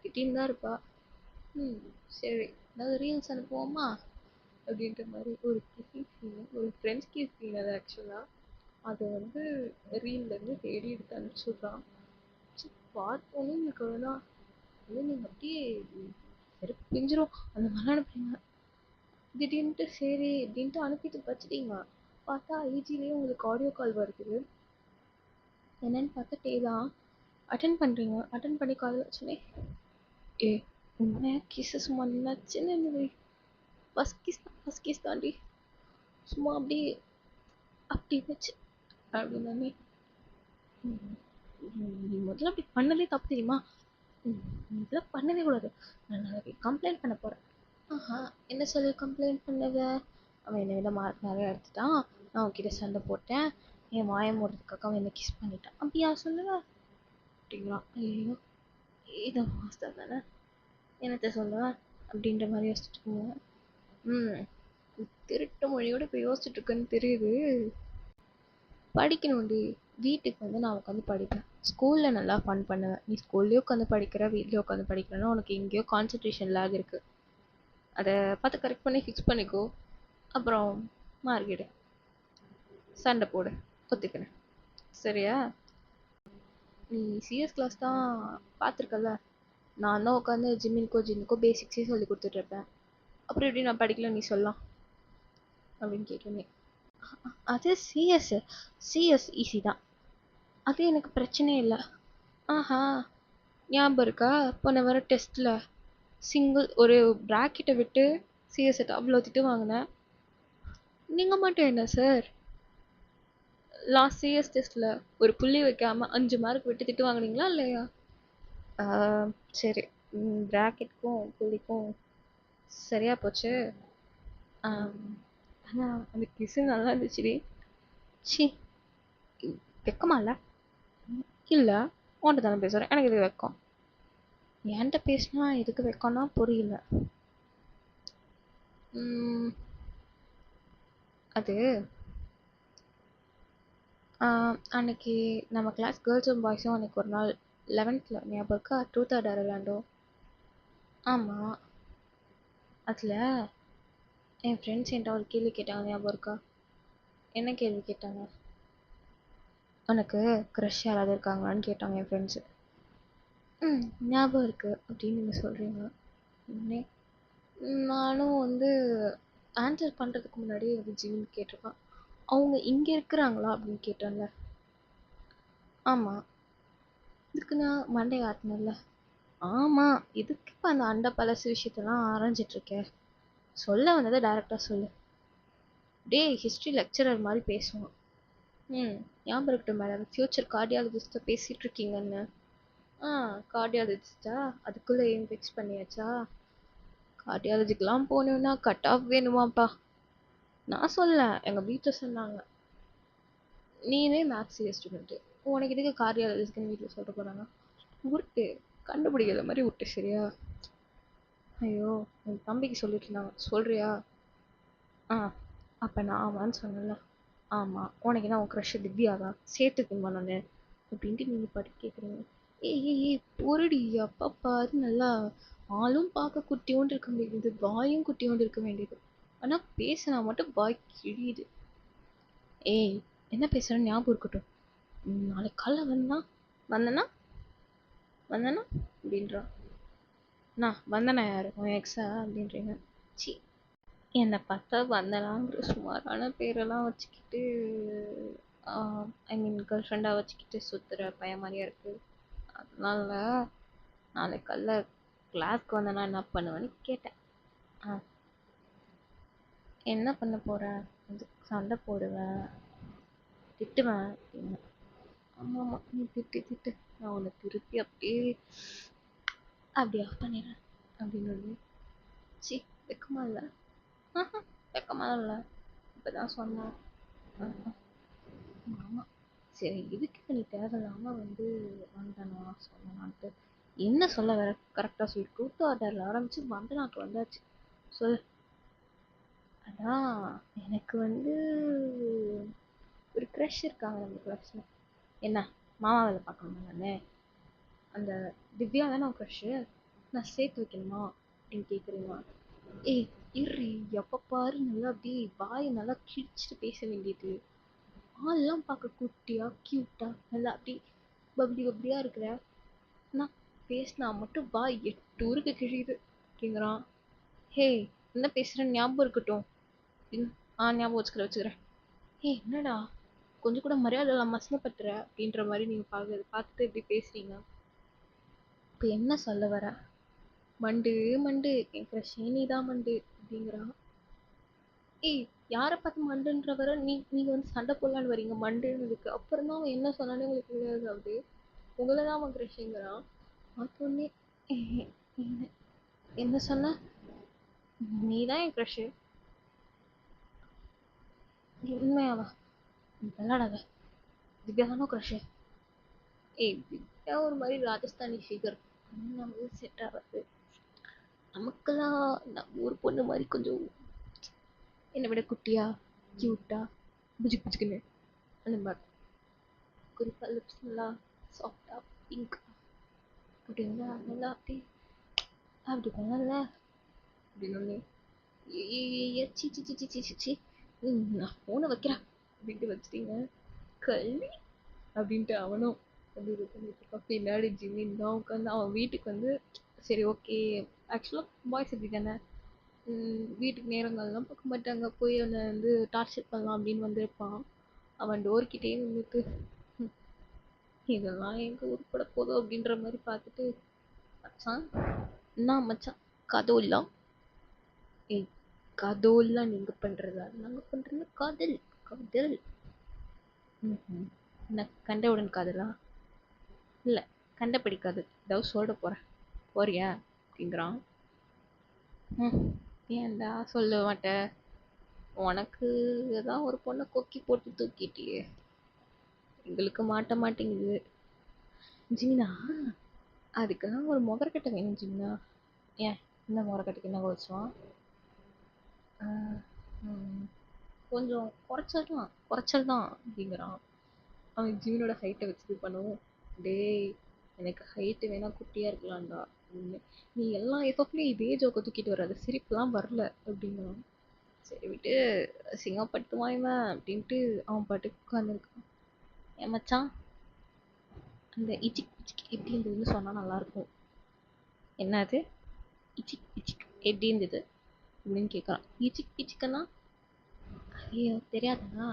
திட்டின்னு தான் இருப்பா. சரி ஏதாவது ரீல்ஸ் அனுப்புவோமா அப்படின்ற மாதிரி ஒரு கிசிங் சீனு, ஒரு ஃப்ரெண்ட்ஸ் கிஸ் சீன். அது ஆக்சுவலாக அதை வந்து ரீல்லேருந்து தேடி எடுத்து அனுப்பிச்சுட்றான். பார்த்தோன்னே உங்களுக்கு அவ்வளோதான் வந்து நீங்கள் அப்படியே செருப்பு பிஞ்சிரும் அந்த மாதிரிலாம் அனுப்புறீங்க. திடீர்னுட்டு சரி அப்படின்ட்டு அனுப்பிட்டு வச்சுட்டீங்க. பார்த்தா ஐஜிலேயே உங்களுக்கு ஆடியோ கால் வருது. என்னன்னு பார்த்தா டே தான் அட்டன் பண்ணுறீங்க. அட்டன் பண்ணி கால் வச்சுனே ஏ உண்மையாக கிஸ்ஸு சும்மா நச்சுன்னு இருந்தது. ஃபஸ்ட் கிஸ் தாண்டி சும்மா அப்படி அப்படி இருந்துச்சு அப்படின்னாமே. நீ முதல்ல அப்படி பண்ணதே தப்பு தெரியுமா? இதெல்லாம் பண்ணவே கூடாது. நான் நாளைக்கு கம்ப்ளைண்ட் பண்ண போகிறேன். என்ன சொல்லி கம்ப்ளைண்ட் பண்ணத? அவன் என்னை விட மார்க் நிறையா எடுத்துட்டான். நான் அவன்கிட்ட சண்டை போட்டேன். என் வாயை மூடுறதுக்காக அவன் என்னை கிஸ் பண்ணிட்டான். அப்படியா சொல்லுவ அப்படிங்கிறான். ஐயோ இது மாஸ்டர் தானே என்னத்தை சொல்லுவேன் அப்படின்ற மாதிரி யோசிச்சுட்டு இருக்கீங்க. திருட்டு மொழியோடு இப்போ யோசிச்சுட்டு இருக்கேன்னு தெரியுது. படிக்கணும்டி. வீட்டுக்கு வந்து நான் உட்காந்து படிப்பேன். ஸ்கூலில் நல்லா ஃபன் பண்ணுவேன். நீ ஸ்கூல்லேயே உட்காந்து படிக்கிற வீட்லேயே உட்காந்து படிக்கிறேன்னா உனக்கு எங்கேயோ கான்சன்ட்ரேஷன் லேக் இருக்குது. அதை பார்த்து கரெக்ட் பண்ணி ஃபிக்ஸ் பண்ணிக்கோ. அப்புறம் மார்க்கெடு சண்டை போடு ஒத்துக்கிறேன் சரியா? நீ சிஎஸ் கிளாஸ் தான் பார்த்துருக்கல. நான் தான் உட்காந்து ஜிம்முக்கோ பேசிக்ஸே சொல்லி கொடுத்துட்ருப்பேன். அப்புறம் எப்படி நான் படிக்கல நீ சொல்லலாம் அப்படின்னு கேட்டோன்னே. அது சிஎஸ் ஈஸி தான். அது எனக்கு பிரச்சனையே இல்லை. ஞாபகம் இருக்கா போன வர டெஸ்ட்டில் சிங்கிள் ஒரு ப்ராக்கெட்டை விட்டு சிஎஸ்எட் அவ்வளோ திட்டு வாங்கினேன். நீங்கள் மட்டும் என்ன சார் லாஸ்ட் சிஎஸ் டெஸ்ட்டில் ஒரு புள்ளி வைக்காமல் 5 மார்க் விட்டு திட்டு வாங்கினீங்களா இல்லையா? சரி ப்ராக்கெட்டுக்கும் புள்ளிக்கும் சரியாக போச்சு. ஆனால் அந்த கிசு நல்லா இருந்துச்சுடி. சி வெக்கமா இல்லை? இல்லை உன்கிட்ட தானே பேசுகிறேன். எனக்கு இது வெக்கம். என்கிட்ட பேசினா எதுக்கு வெக்கம்னா புரியல. அது அன்னைக்கு நம்ம கிளாஸ் கேர்ள்ஸும் பாய்ஸும் அன்றைக்கி ஒரு நாள் 11th ஞாபகம் இருக்கா? ட்ரூத் ஆர் டேர் விளாண்டோம். ஆமாம் அதில் என் ஃப்ரெண்ட்ஸ் என்கிட்ட ஒரு கேள்வி கேட்டாங்க ஞாபகம் இருக்கா? என்ன கேள்வி கேட்டாங்க? உனக்கு க்ரஷ் யாராவது இருக்காங்களான்னு கேட்டாங்க என் ஃப்ரெண்ட்ஸு. ஞாபகம் இருக்கு அப்படின்னு நீங்க சொல்றீங்க. உடனே நானும் வந்து ஆன்சர் பண்றதுக்கு முன்னாடியே வந்து ஜிமின் கேட்டிருக்கான். அவங்க இங்க இருக்கிறாங்களா அப்படின்னு கேட்டேன்ல. ஆமா. இதுக்கு நான் மண்டைய ஆட்டினேன்ல. ஆமா. எதுக்கு இப்ப அந்த அண்ட பழசு விஷயத்தெல்லாம் ஆராய்ஞ்சிட்டு இருக்க? சொல்ல வந்ததை டைரக்டா சொல்லு. டேய் ஹிஸ்ட்ரி லெக்சரர் மாதிரி பேசுவான். ஞாபகம் இருக்கட்டும் மேடம், ஃபியூச்சர் கார்டியாலஜிஸ்ட்டை பேசிட்டு இருக்கீங்கன்னு. ஆ, கார்டியாலஜிஸ்டா? அதுக்குள்ள எய்ம் ஃபிக்ஸ் பண்ணியாச்சா? கார்டியாலஜிக்கெல்லாம் போகணுன்னா கட் ஆஃப் வேணுமாப்பா. நான் சொல்ல, எங்க வீட்டில் சொன்னாங்க. நீனே மேத்ஸ் ஸ்டூடெண்ட்டு, உனக்கு எதுக்கு கார்டியாலஜிஸ்ட்னு வீட்டில் சொல்ல போறாங்க? உருட்டு, கண்டுபிடிக்கிற மாதிரி உருட்டு சரியா? ஐயோ, என் தம்பிக்கு சொல்லிட்டு இருந்தாங்க, சொல்றியா? ஆ, அப்போ நான் ஆமான்னு சொன்னேன்ல. ஆமா, உனக்கு என்ன உன் க்ரஷ் திவ்யாவா? சேர்த்துக்குமா நான் அப்படின்ட்டு நீங்க பாட்டு கேட்குறீங்க. ஏய் ஏய் ஏய் பொறுடி, அப்பா பாரு நல்லா ஆளும் பார்க்க குட்டியோண்டு இருக்க வேண்டியது, வாயும் குட்டியோண்டு இருக்க வேண்டியது. ஆனா பேசினா மட்டும் வாய் கிழியுது. ஏய், என்ன பேசுறேன்னு ஞாபகம் இருக்கட்டும். நாளைக்கு காலைல வந்தனா வந்தனா அப்படின்றான். நான் வந்தனா யாரு, உன் எக்ஸா அப்படின்றீங்க. சி, என்னை பார்த்தா வந்தனாங்கிற சுமாரான பேரெல்லாம் வச்சுக்கிட்டு ஐ மீன் கேர்ள் ஃப்ரெண்டாக வச்சுக்கிட்டு சுற்றுற பையன் மாதிரியா இருக்கு. அதனால நாளைக்கு காலைல கிளாஸ்க்கு வந்தேன்னா என்ன பண்ணுவேன்னு கேட்டேன். ஆ, என்ன பண்ண போகிறேன்? வந்து சண்டை போடுவேன், திட்டுவேன் அப்படின்னு. ஆமாம் ஆமாம், நீ திட்டு திட்டு, நான் உன்னை திருப்பி அப்படியே அப்படி ஆஃப் பண்ணிடுறேன் அப்படின்னு. சி, வெக்கமா இல்லை? வெக்கமா இல்லை, இப்போ தான் சொன்னேன். ஆமாம், சரி இதுக்கு நீ தேவையில்லாம வந்து வந்தனா சொல்லலான்ட்டு என்ன சொல்ல வர? கரெக்டாக சொல்லி ட்ரூத் ஆர்டரில் ஆரம்பிச்சு வந்தனாக்கு வந்தாச்சு. சொல். அதான், எனக்கு வந்து ஒரு க்ரஷ் இருக்காங்க நம்ம க்ரஷ்ல. என்ன மாமா வேலை பார்க்கணுமா நானு? அந்த திவ்யா தானே உன் க்ரஷ்ஷு? நான் சேர்த்து வைக்கணுமா அப்படின்னு கேட்குறீங்களா? ஏய் இர்ரி, எப்போ பாரு நல்லா அப்படியே வாயை நல்லா கிழிச்சிட்டு பேச வேண்டியது. ஆள்லாம் பார்க்க குட்டியா க்யூட்டா நல்லா அப்படி பப்ளி பப்ளியா இருக்கிற நான் பேசினா மட்டும் வாய் 8 ஊருக்கு கிழியுது அப்படிங்கிறான். ஹே, என்ன பேசுகிறேன்னு ஞாபகம் இருக்கட்டும். ஞாபகம் வச்சுக்கிறேன். ஏய் என்னடா, கொஞ்சம் கூட மரியாதை இல்லாம அசிங்கப்படுத்துற அப்படின்ற மாதிரி நீங்க பார்த்துட்டு எப்படி பேசுறீங்க? இப்போ என்ன சொல்ல வர? மண்டு மண்டு, என் க்ரஷே நீதான் மண்டு அப்படிங்கிறான். ஏய், யாரை பார்த்து மண்டுன்ற வர நீங்க வந்து சண்டை போடலான்னு வரீங்க மண்டுன்னு இருக்கு. அப்புறம் தான் அவன் என்ன சொன்னானே உங்களுக்கு தெரியாது. ஆகுது உங்களை தான் அவன் க்ரஷுங்கிறான். பார்த்தோன்னே என்ன என்ன சொன்ன? நீ தான் என் க்ரஷு. உண்மையாவா? விளாடாத, திவ்யா தானோ க்ரஷு. ஏய், திவ்யா ஒரு மாதிரி ராஜஸ்தானி ஃபிகர், நமக்கு செட் ஆகாது. நமக்கெல்லாம் நம்ம ஊர் பொண்ணு மாதிரி கொஞ்சம் என்னை விட குட்டியா க்யூட்டா புஜுக்கு புஜுக்குன்னு அந்த மாதிரி, குறிப்பாக லிப்ஸ் நல்லா சாஃப்டாக பிங்க் அப்படி இருந்தா நல்லா அப்படி அப்படி பண்ணல அப்படின்னு. C C C C C C C, நான் ஃபோனை வைக்கிறேன் அப்படின்ட்டு வச்சுட்டீங்க. கல்வி அப்படின்ட்டு அவனும் வந்து இது பண்ணிட்டு இருக்கான். பின்னாடி ஜிம்மின் தான் உட்காந்து அவன் வீட்டுக்கு வந்து சரி ஓகே, ஆக்சுவலாக பாய்ஸ் எப்படி தானே வீட்டுக்கு நேரங்கள்லாம் பார்க்க மாட்டாங்க, போய் அவனை வந்து டார்ச்சர் பண்ணலாம் அப்படின்னு வந்திருப்பான். அவன் டோர்கிட்டே வந்துட்டு இதெல்லாம் எங்க உருப்பட போதும் அப்படின்ற மாதிரி பார்த்துட்டு, மச்சான் என்ன மச்சான் கதவுலாம்? ஏய், கதவுலாம் நீங்க பண்றதா? நாங்க பண்றது காதல். காதல். என்ன கண்டவுடன் காதலா? இல்லை, கண்ட பிடிக்காது, ஏதாவது சொல்ல போகிறேன், போறியா அப்படிங்கிறான். ஏன்டா சொல்ல மாட்டேன்? உனக்கு ஏதாவது ஒரு பொண்ணை கொக்கி போட்டு தூக்கிட்டியே, எங்களுக்கு மாட்ட மாட்டேங்குது. ஜீனா, அதுக்கெல்லாம் ஒரு முகரக்கட்டை வேணும் ஜீனா. ஏன், இந்த முகரக்கட்டைக்கு என்ன வச்சுவான்? கொஞ்சம் குறைச்சல் தான் அப்படிங்கிறான். அவன் ஜீவனோட ஹைட்டை வச்சு இது பண்ணுவோம். டேய், எனக்கு ஹைட்டு வேணா குட்டியாக இருக்கலாம்டா அப்படின்னு. நீ எல்லா எஃப்எஃப்லையும் இதே ஜோக்கை தூக்கிட்டு வராது, சிரிப்புலாம் வரல அப்படிங்கிறான். சரி விட்டு அசிங்கப்படுத்துவான் இவன் அப்படின்ட்டு அவன் பாட்டுக்கு உட்காந்துருக்கான். என் மச்சான் அந்த இச்சிக் பிச்சிக் எப்படி இருந்ததுன்னு சொன்னா நல்லா இருக்கும். என்னது இச்சிக் பிச்சிக் எப்படி இருந்தது அப்படின்னு கேட்குறான். இச்சிக் பிச்சிக்கன்னா ஐயோ தெரியாதா?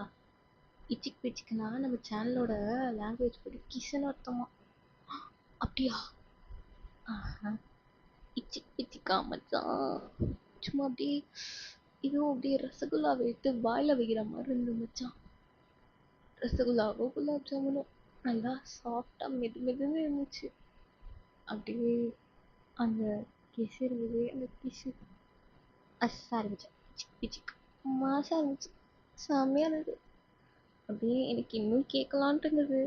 இச்சிக் பிச்சிக்குன்னா நம்ம சேனலோட லாங்குவேஜ் படி கிஸ்ன்னு அர்த்தமா. அப்படியா? ஆஹா. இச்சிக் பிச்சிக்கா மச்சான். சும்மா அப்படியே இதுவும் அப்படியே ரசகுல்லாவை எடுத்து வாயில வைக்கிற மாதிரி இருந்தது மச்சான். ரசகுல்லாவோ குலாப் ஜாமுனோ நல்லா சாஃப்டா மெது மெதுன்னு இருந்துச்சு. அப்படியே அந்த கேசரியிலே அந்த கிசு அஸ்ஸா இருந்துச்சு. சிக் பிச்சிக் மாசா இருந்துச்சு. செம்மையா இருந்தது. அப்படியே எனக்கு இன்னும் கேட்கலான்ட்டு இருந்தது.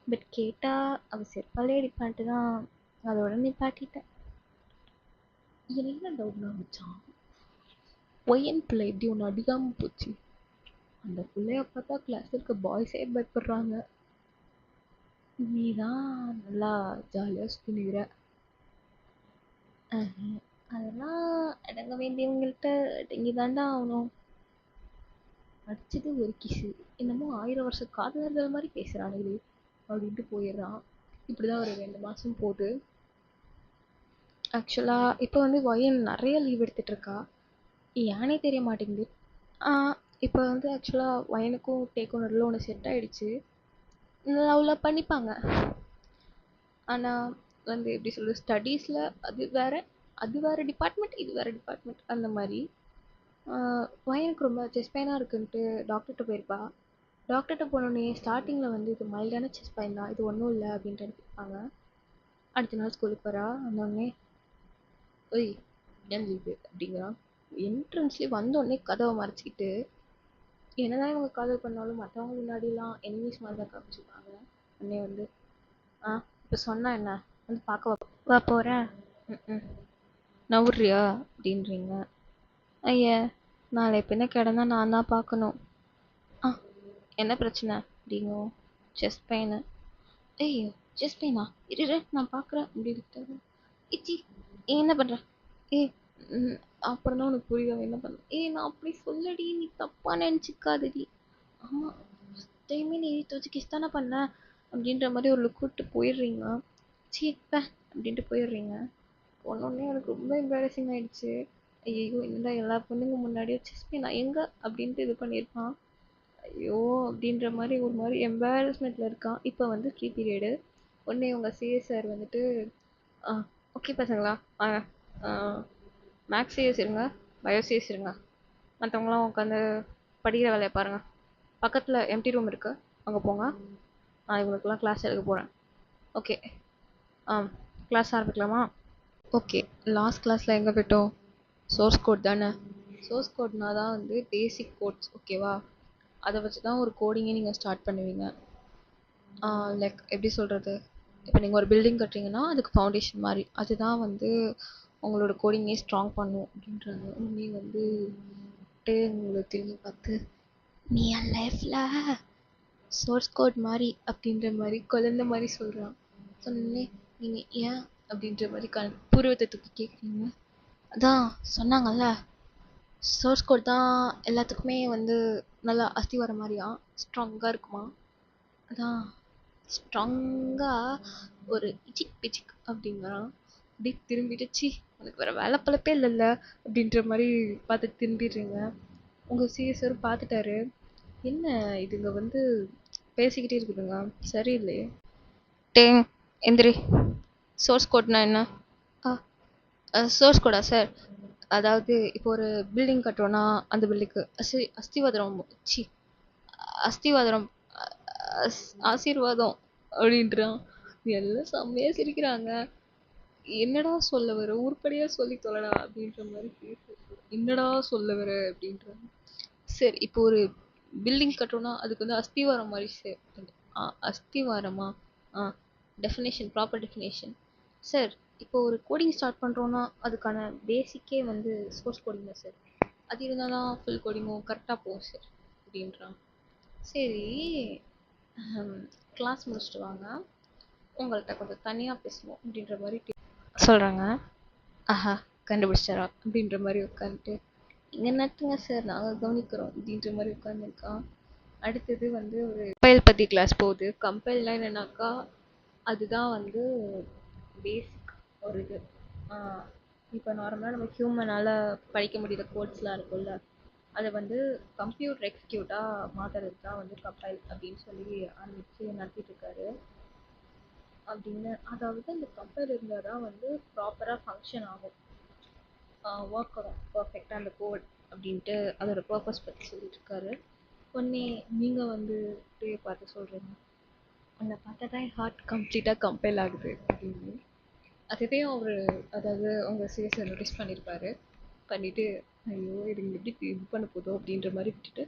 பட் கேட்டா அவ செருப்பாலே அடிப்பான்ட்டு தான் அதோட நிப்பாட்டிட்டேன். எனக்கு என்ன டவுட்னா மச்சான், ஒய்யன் பிள்ளை எப்படி ஒன்று அடிக்காம போச்சு? அந்த பிள்ளைய பார்த்தா கிளாஸ்ல இருக்க பாய்ஸே பயப்படுறாங்க. நீ தான் நல்லா ஜாலியா சுத்தினுக்கிற. அதெல்லாம் அடங்க வேண்டியவங்கள்ட்ட அடங்கி தாண்டா ஆகணும். அடிச்சது ஒரு கிசு, என்னமோ 1000 வருஷ காதலர்கள் மாதிரி பேசுறானுங்களே அப்படின்ட்டு போயிடுறான். இப்படிதான் ஒரு 2 மாசம் போகுது. ஆக்சுவலா இப்போ வந்து ஒயன் நிறைய லீவ் எடுத்துட்டு இருக்கா. ஏனே தெரிய மாட்டேங்குது. இப்போ வந்து ஆக்சுவலா ஒயனுக்கும் டேக் ஓனரில் ஒன்று செட் ஆயிடுச்சு. லவ்லாம் பண்ணிப்பாங்க. ஆனா வந்து எப்படி சொல்றது, ஸ்டடீஸ்ல அது வேற டிபார்ட்மெண்ட், இது வேற டிபார்ட்மெண்ட் அந்த மாதிரி. ஒயனுக்கு ரொம்ப செஸ்ட் பெயினாக இருக்குன்ட்டு டாக்டர்கிட்ட போயிருப்பா. டாக்டர்கிட்ட போனோடனே ஸ்டார்டிங்கில் வந்து இது மைல்டான செஸ்ட் பெயின் தான், இது ஒன்றும் இல்லை அப்படின்ட்டு அனுப்பியிருப்பாங்க. அடுத்த நாள் ஸ்கூலுக்கு போகிறா. வந்தோடனே ஒய் ஏன் லீவு அப்படிங்கிறான். என்ட்ரன்ஸ்லேயே வந்தோடனே கதவை மறைச்சிக்கிட்டு என்னதான் இவங்க காதல் பண்ணாலும் மற்றவங்க முன்னாடிலாம் எனிமீஸ் மாதிரி தான் காமிச்சிருப்பாங்க. உடனே வந்து இப்போ சொன்னா என்ன வந்து பார்க்க வா போகிறேன், நவுறியா அப்படின்றீங்க. ஐயா நாளை பின்ன கிடந்தா நான் தான் பார்க்கணும். என்ன பிரச்சனை அப்படிங்கும். Chest pain. ஐயோ செஸ்ட் பெயினா, இரு நான் பார்க்குறேன் அப்படின்னு. இச்சி என்ன பண்ணுற? ஏ அப்புறம் தான் உனக்கு புரியும் என்ன பண்ண. நான் அப்படி சொல்லடி, நீ தப்பா நினச்சிக்காதடி. ஆமாம் டைமே நீ துவச்சி கிஸ் தானே பண்ண அப்படின்ற மாதிரி ஒரு லுக் விட்டு போயிடுறீங்க. சீப்ப அப்படின்ட்டு போயிடுறீங்க. போனோடனே எனக்கு ரொம்ப எம்பாரசிங் ஆயிடுச்சு. ஐயோ என்னடா எல்லா பொண்ணுங்க முன்னாடியே செஸ் பெயின் நான் எங்கே அப்படின்ட்டு இது பண்ணியிருப்பான். ஐயோ அப்படின்ற மாதிரி ஒரு மாதிரி எம்பாரஸ்மெண்ட்டில் இருக்கான். இப்போ வந்து ஃப்ரீ பீரியடு. உடனே உங்கள் சிஎஸ் சார் வந்துட்டு ஓகே பசங்களா மேக்ஸ் சிஎஸ் இருங்க, பயோ சிஎஸ் இருங்க, மற்றவங்களாம் உட்காந்து படிக்கிற வேலையை பாருங்கள். பக்கத்தில் எம்டி ரூம் இருக்குது, அங்கே போங்க. நான் இவங்களுக்குலாம் கிளாஸ் எடுக்க போகிறேன். ஓகே கிளாஸ் ஆரம்பிக்கலாமா? ஓகே லாஸ்ட் கிளாஸில் எங்கே போய்ட்டோம்? சோர்ஸ் கோட் தானே. சோர்ஸ் கோட்னா தான் வந்து பேசிக் கோட்ஸ், ஓகேவா? அதை வச்சு தான் ஒரு கோடிங்கே நீங்கள் ஸ்டார்ட் பண்ணுவீங்க. லைக் எப்படி சொல்கிறது, இப்போ நீங்கள் ஒரு பில்டிங் கட்டுறீங்கன்னா அதுக்கு ஃபவுண்டேஷன் மாதிரி, அதுதான் வந்து உங்களோட கோடிங்கே ஸ்ட்ராங் பண்ணும் அப்படின்றாங்க. நீ வந்து உங்களை திரும்பி பார்த்து நீ என் லைஃப்பில் சோர்ஸ் கோட் மாதிரி அப்படின்ற மாதிரி குழந்த மாதிரி சொல்கிறான். சொன்னே நீங்கள் ஏன் அப்படின்ற மாதிரி பூர்வத்தை தூக்கி கேட்குறீங்க. அதான் சொன்னாங்கல்ல, சோர்ஸ் கோட் தான் எல்லாத்துக்குமே வந்து நல்லா அஸ்தி வர மாதிரியா ஸ்ட்ராங்காக இருக்குமா. அதான் ஸ்ட்ராங்காக ஒரு இச்சிக் பிச்சிக் அப்படிங்கிறான். அப்படி திரும்பிடுச்சு, உனக்கு வேறு வேலை பழப்பே இல்லைல்ல அப்படின்ற மாதிரி பார்த்து திரும்பிடுறீங்க. உங்கள் சிஎஸ்ஆர் பார்த்துட்டாரு, என்ன இதுங்க வந்து பேசிக்கிட்டே இருக்குதுங்க சரியில்லையே. டேங் எந்திரி, சோர்ஸ் கோட்னா என்ன? சோர்ஸ் கோடா சார்? அதாவது இப்போ ஒரு பில்டிங் கட்டுறோன்னா அந்த பில்டிங்க்கு அஸ்திவாதம் சி அஸ்திவாதம் ஆசீர்வாதம் அப்படின்றான். எல்லாம் செம்மையாக சிரிக்கிறாங்க. என்னடா சொல்ல வர, உருப்படியாக சொல்லி தொலைடா அப்படின்ற மாதிரி. என்னடா சொல்ல வர அப்படின்றாங்க. சரி இப்போ ஒரு பில்டிங் கட்டுறோன்னா அதுக்கு வந்து அஸ்திவாரம் மாதிரி சார். அஸ்திவாரமா? Definition, proper definition sir. இப்போ ஒரு கோடிங் ஸ்டார்ட் பண்ணுறோன்னா அதுக்கான பேசிக்கே வந்து சோர்ஸ் கோடிங் தான் சார். அது இருந்தால் தான் ஃபுல் கோடிங்கும் கரெக்டாக போகும் சார் அப்படின்றான். சரி கிளாஸ் முடிச்சுட்டு வாங்க, உங்கள்கிட்ட கொஞ்சம் தனியாக பேசணும் அப்படின்ற மாதிரி சொல்கிறாங்க. கண்டுபிடிச்சாரா அப்படின்ற மாதிரி உட்காந்துட்டு இங்க நட்டுங்க சார், நாங்க கவனிக்கிறோம் அப்படின்ற மாதிரி உட்காந்துருக்கான். அடுத்தது வந்து ஒரு கம்பைல் பத்தி கிளாஸ் போகுது. கம்பைல்லாம் என்னன்னாக்கா, அதுதான் வந்து பேசிக் ஒரு இது. இப்போ நார்மலாக நம்ம ஹியூமனால படிக்க முடியாத கோட்ஸ்லாம் இருக்கும்ல, அதை வந்து கம்ப்யூட்டர் எக்ஸிக்யூட்டாக மாற்றுறது தான் வந்து கம்பைல் அப்படின்னு சொல்லி ஆரம்பித்து நடத்திட்டு இருக்காரு. அப்படின்னு அதாவது அந்த கம்பைல் இருந்தால் தான் வந்து ப்ராப்பராக ஃபங்க்ஷன் ஆகும், ஒர்க் ஆகும் பர்ஃபெக்டாக அந்த கோட் அப்படின்ட்டு அதோட பர்பஸ் பற்றி சொல்லிட்டு இருக்காரு. உடனே நீங்கள் வந்து டே பார்த்து சொல்கிறீங்க, உன்னை பார்த்தா தான் என் ஹார்ட் கம்ப்ளீட்டாக கம்பைல் ஆகுது அப்படின்னு. அதுவே அவர், அதாவது அவங்க சிஎஸ்ஆர் நோட்டீஸ் பண்ணியிருப்பாரு. பண்ணிவிட்டு ஐயோ இது எப்படி இது பண்ண போதோ அப்படின்ற மாதிரி விட்டுட்டு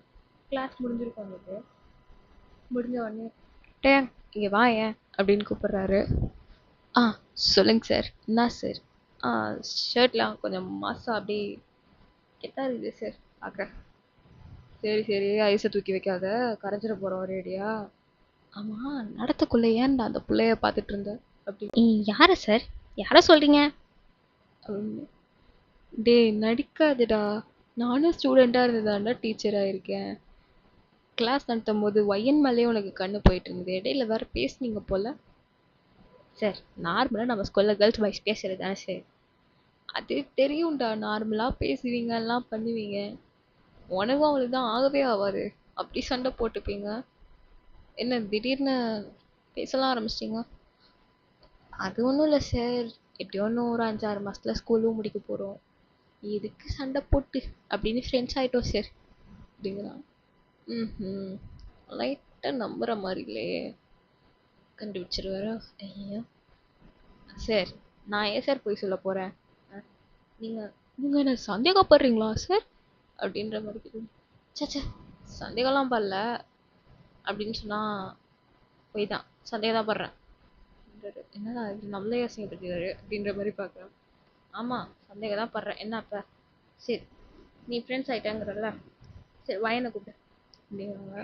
கிளாஸ் முடிஞ்சிருக்கும். அவங்களுக்கு முடிஞ்ச உடனே டேங் இங்கே வா ஏன் அப்படின்னு கூப்பிட்றாரு. ஆ சொல்லுங்க சார். என்ன சார்? ஆ ஷர்ட்லாம் கொஞ்சம் மாசா அப்படி கெத்தா இருக்குது சார் பார்க்க. சரி சரி, ஐஸை தூக்கி வைக்காத, கரைஞ்சிட போகிறோம் ரேடியா. ஆமாம், நடத்தக்குள்ளே ஏன்டா அந்த பிள்ளைய பார்த்துட்டு இருந்த அப்படி. யாரை சார், யாரை சொல்கிறீங்க அப்படின்னு. டேய் நடிக்காதடா, நானும் ஸ்டூடெண்ட்டாக இருந்ததாண்டா டீச்சராக இருக்கேன். கிளாஸ் நடத்தும் போது ஒய்யன் மேலேயே உனக்கு கண்ணு போயிட்டு இருந்தது, இடையில வேற பேசுனீங்க போல. சார் நார்மலாக நம்ம ஸ்கூலில் கேர்ள்ஸ் பாய்ஸ் பேசுறது தானே சார். அது தெரியும்டா, நார்மலாக பேசுவீங்க எல்லாம் பண்ணுவீங்க. உனக்கும் அவளுக்கு தான் ஆகவே ஆகாது, அப்படி சண்டை போட்டுப்பீங்க. என்ன திடீர்னு பேசலாம் ஆரம்பிச்சிட்டிங்க? அது ஒன்றும் இல்லை சார், எப்படி ஒன்றும் ஒரு 5-6 மாதத்தில் ஸ்கூலும் முடிக்க போகிறோம், எதுக்கு சண்டை போட்டு அப்படின்னு ஃப்ரெண்ட்ஸ் ஆகிட்டோம் சார் அப்படிங்கிறான். ம், லைட்டாக நம்புற மாதிரி இல்லையே, கண்டுபிடிச்சிருவாரா? ஐயோ சார், நான் ஏன் சார் போய் சொல்ல போகிறேன், நீங்கள் நீங்கள் என்ன சந்தேகப்படுறீங்களா சார் அப்படின்ற மாதிரி கேட்குது. சே சந்தேகம்லாம் படல அப்படின்னு சொன்னால் போய் தான் சந்தேகம் தான் படுறேன். என்னடா இது நம்மளே அசிங்கப்படுத்திடுவாரு அப்படின்ற மாதிரி பார்க்குறேன். ஆமாம் சந்தேகம் தான் படுறேன், என்ன அப்போ? சரி நீ ஃப்ரெண்ட்ஸ் ஆகிட்டாங்கிறல்ல, சரி வயனை கூப்பிட்டு அப்படிங்கிறாங்க.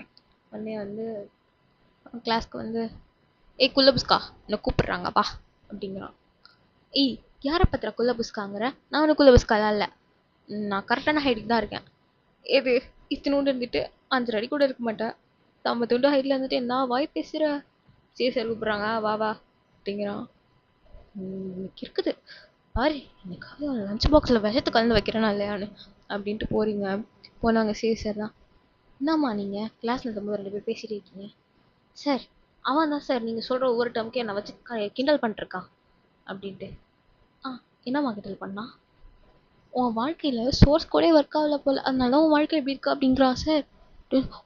உடனே வந்து கிளாஸ்க்கு வந்து ஏய் குல்லபுஸ்கா என்னை கூப்பிட்றாங்கப்பா அப்படிங்கிறான். ஏய் யாரை பத்திர குல்லபுஸ்காங்கிற? நான் ஒன்றும் குல்லபுஸ்காலாம் இல்லை, நான் கரெக்டான ஹைட்டுக்கு தான் இருக்கேன். எது இத்தினோண்டு இருந்துட்டு 5 அடி கூட இருக்க மாட்டேன், 50 ஹைட்டில் இருந்துட்டு என்ன வாய் பேசுகிற? சரி சார் கூப்பிட்றாங்க வா வா அப்படிங்கிறான். இன்னைக்கு இருக்குது பாரு, இன்னைக்காவது லஞ்ச் பாக்ஸில் விஷத்தை கலந்து வைக்கிறேன்னா இல்லையான்னு அப்படின்ட்டு போறீங்க. போனாங்க. சரி சார் தான். என்னம்மா நீங்கள் கிளாஸ் நடத்தும்போது 2 பேர் பேசிகிட்டு இருக்கீங்க? சார் அவன் தான் சார் நீங்கள் சொல்கிற ஒவ்வொரு டம்க்கு என்னை வச்சு கிண்டல் பண்ணிருக்கான் அப்படின்ட்டு. ஆ என்னம்மா கிண்டல் பண்ணா? உன் வாழ்க்கையில் சோர்ஸ் கூட ஒர்க் ஆகல போல், அதனால உன் வாழ்க்கை எப்படி இருக்கா அப்படிங்கிறான் சார்.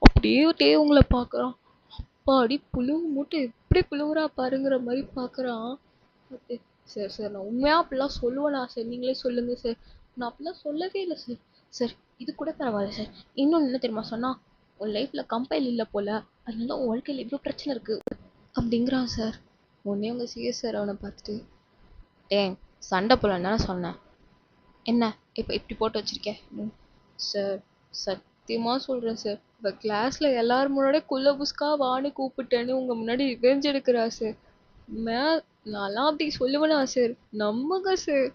அப்படியே உங்களை பார்க்குறான். அப்பாடி புழுவு மூட்டை எப்படி புழுவுறா பாருங்கிற மாதிரி பார்க்குறான். சார் சார் நான் உண்மையாக அப்படிலாம் சொல்லுவேனா சார், நீங்களே சொல்லுங்கள் சார். நான் அப்படிலாம் சொல்லவே இல்லை சார். சார் இது கூட பரவாயில்ல சார், இன்னொன்று என்ன தெரியுமா சொன்னால், உன் லைஃப்பில் கம்பைல் இல்லை போல், அதனால உன் வாழ்க்கையில் இவ்வளோ பிரச்சனை இருக்குது அப்படிங்கிறான் சார். உடனே உங்கள் சிஎஸ் சார் அவனை பார்த்துட்டு ஏன் சண்டை போலன்னு தானே சொன்னேன், என்ன இப்போ இப்படி போட்டு வச்சுருக்கேன்? சார் சத்தியமாக சொல்கிறேன் சார், இப்போ கிளாஸில் எல்லாரும் முன்னாடியே குள்ள புஸ்கா வான்னு கூப்பிட்டேன்னு உங்கள் முன்னாடி ரிவெஞ்ச் எடுக்கிறா சார். நான்லாம் அப்படி சொல்லுவேனா சார்? நம்புங்க சார்.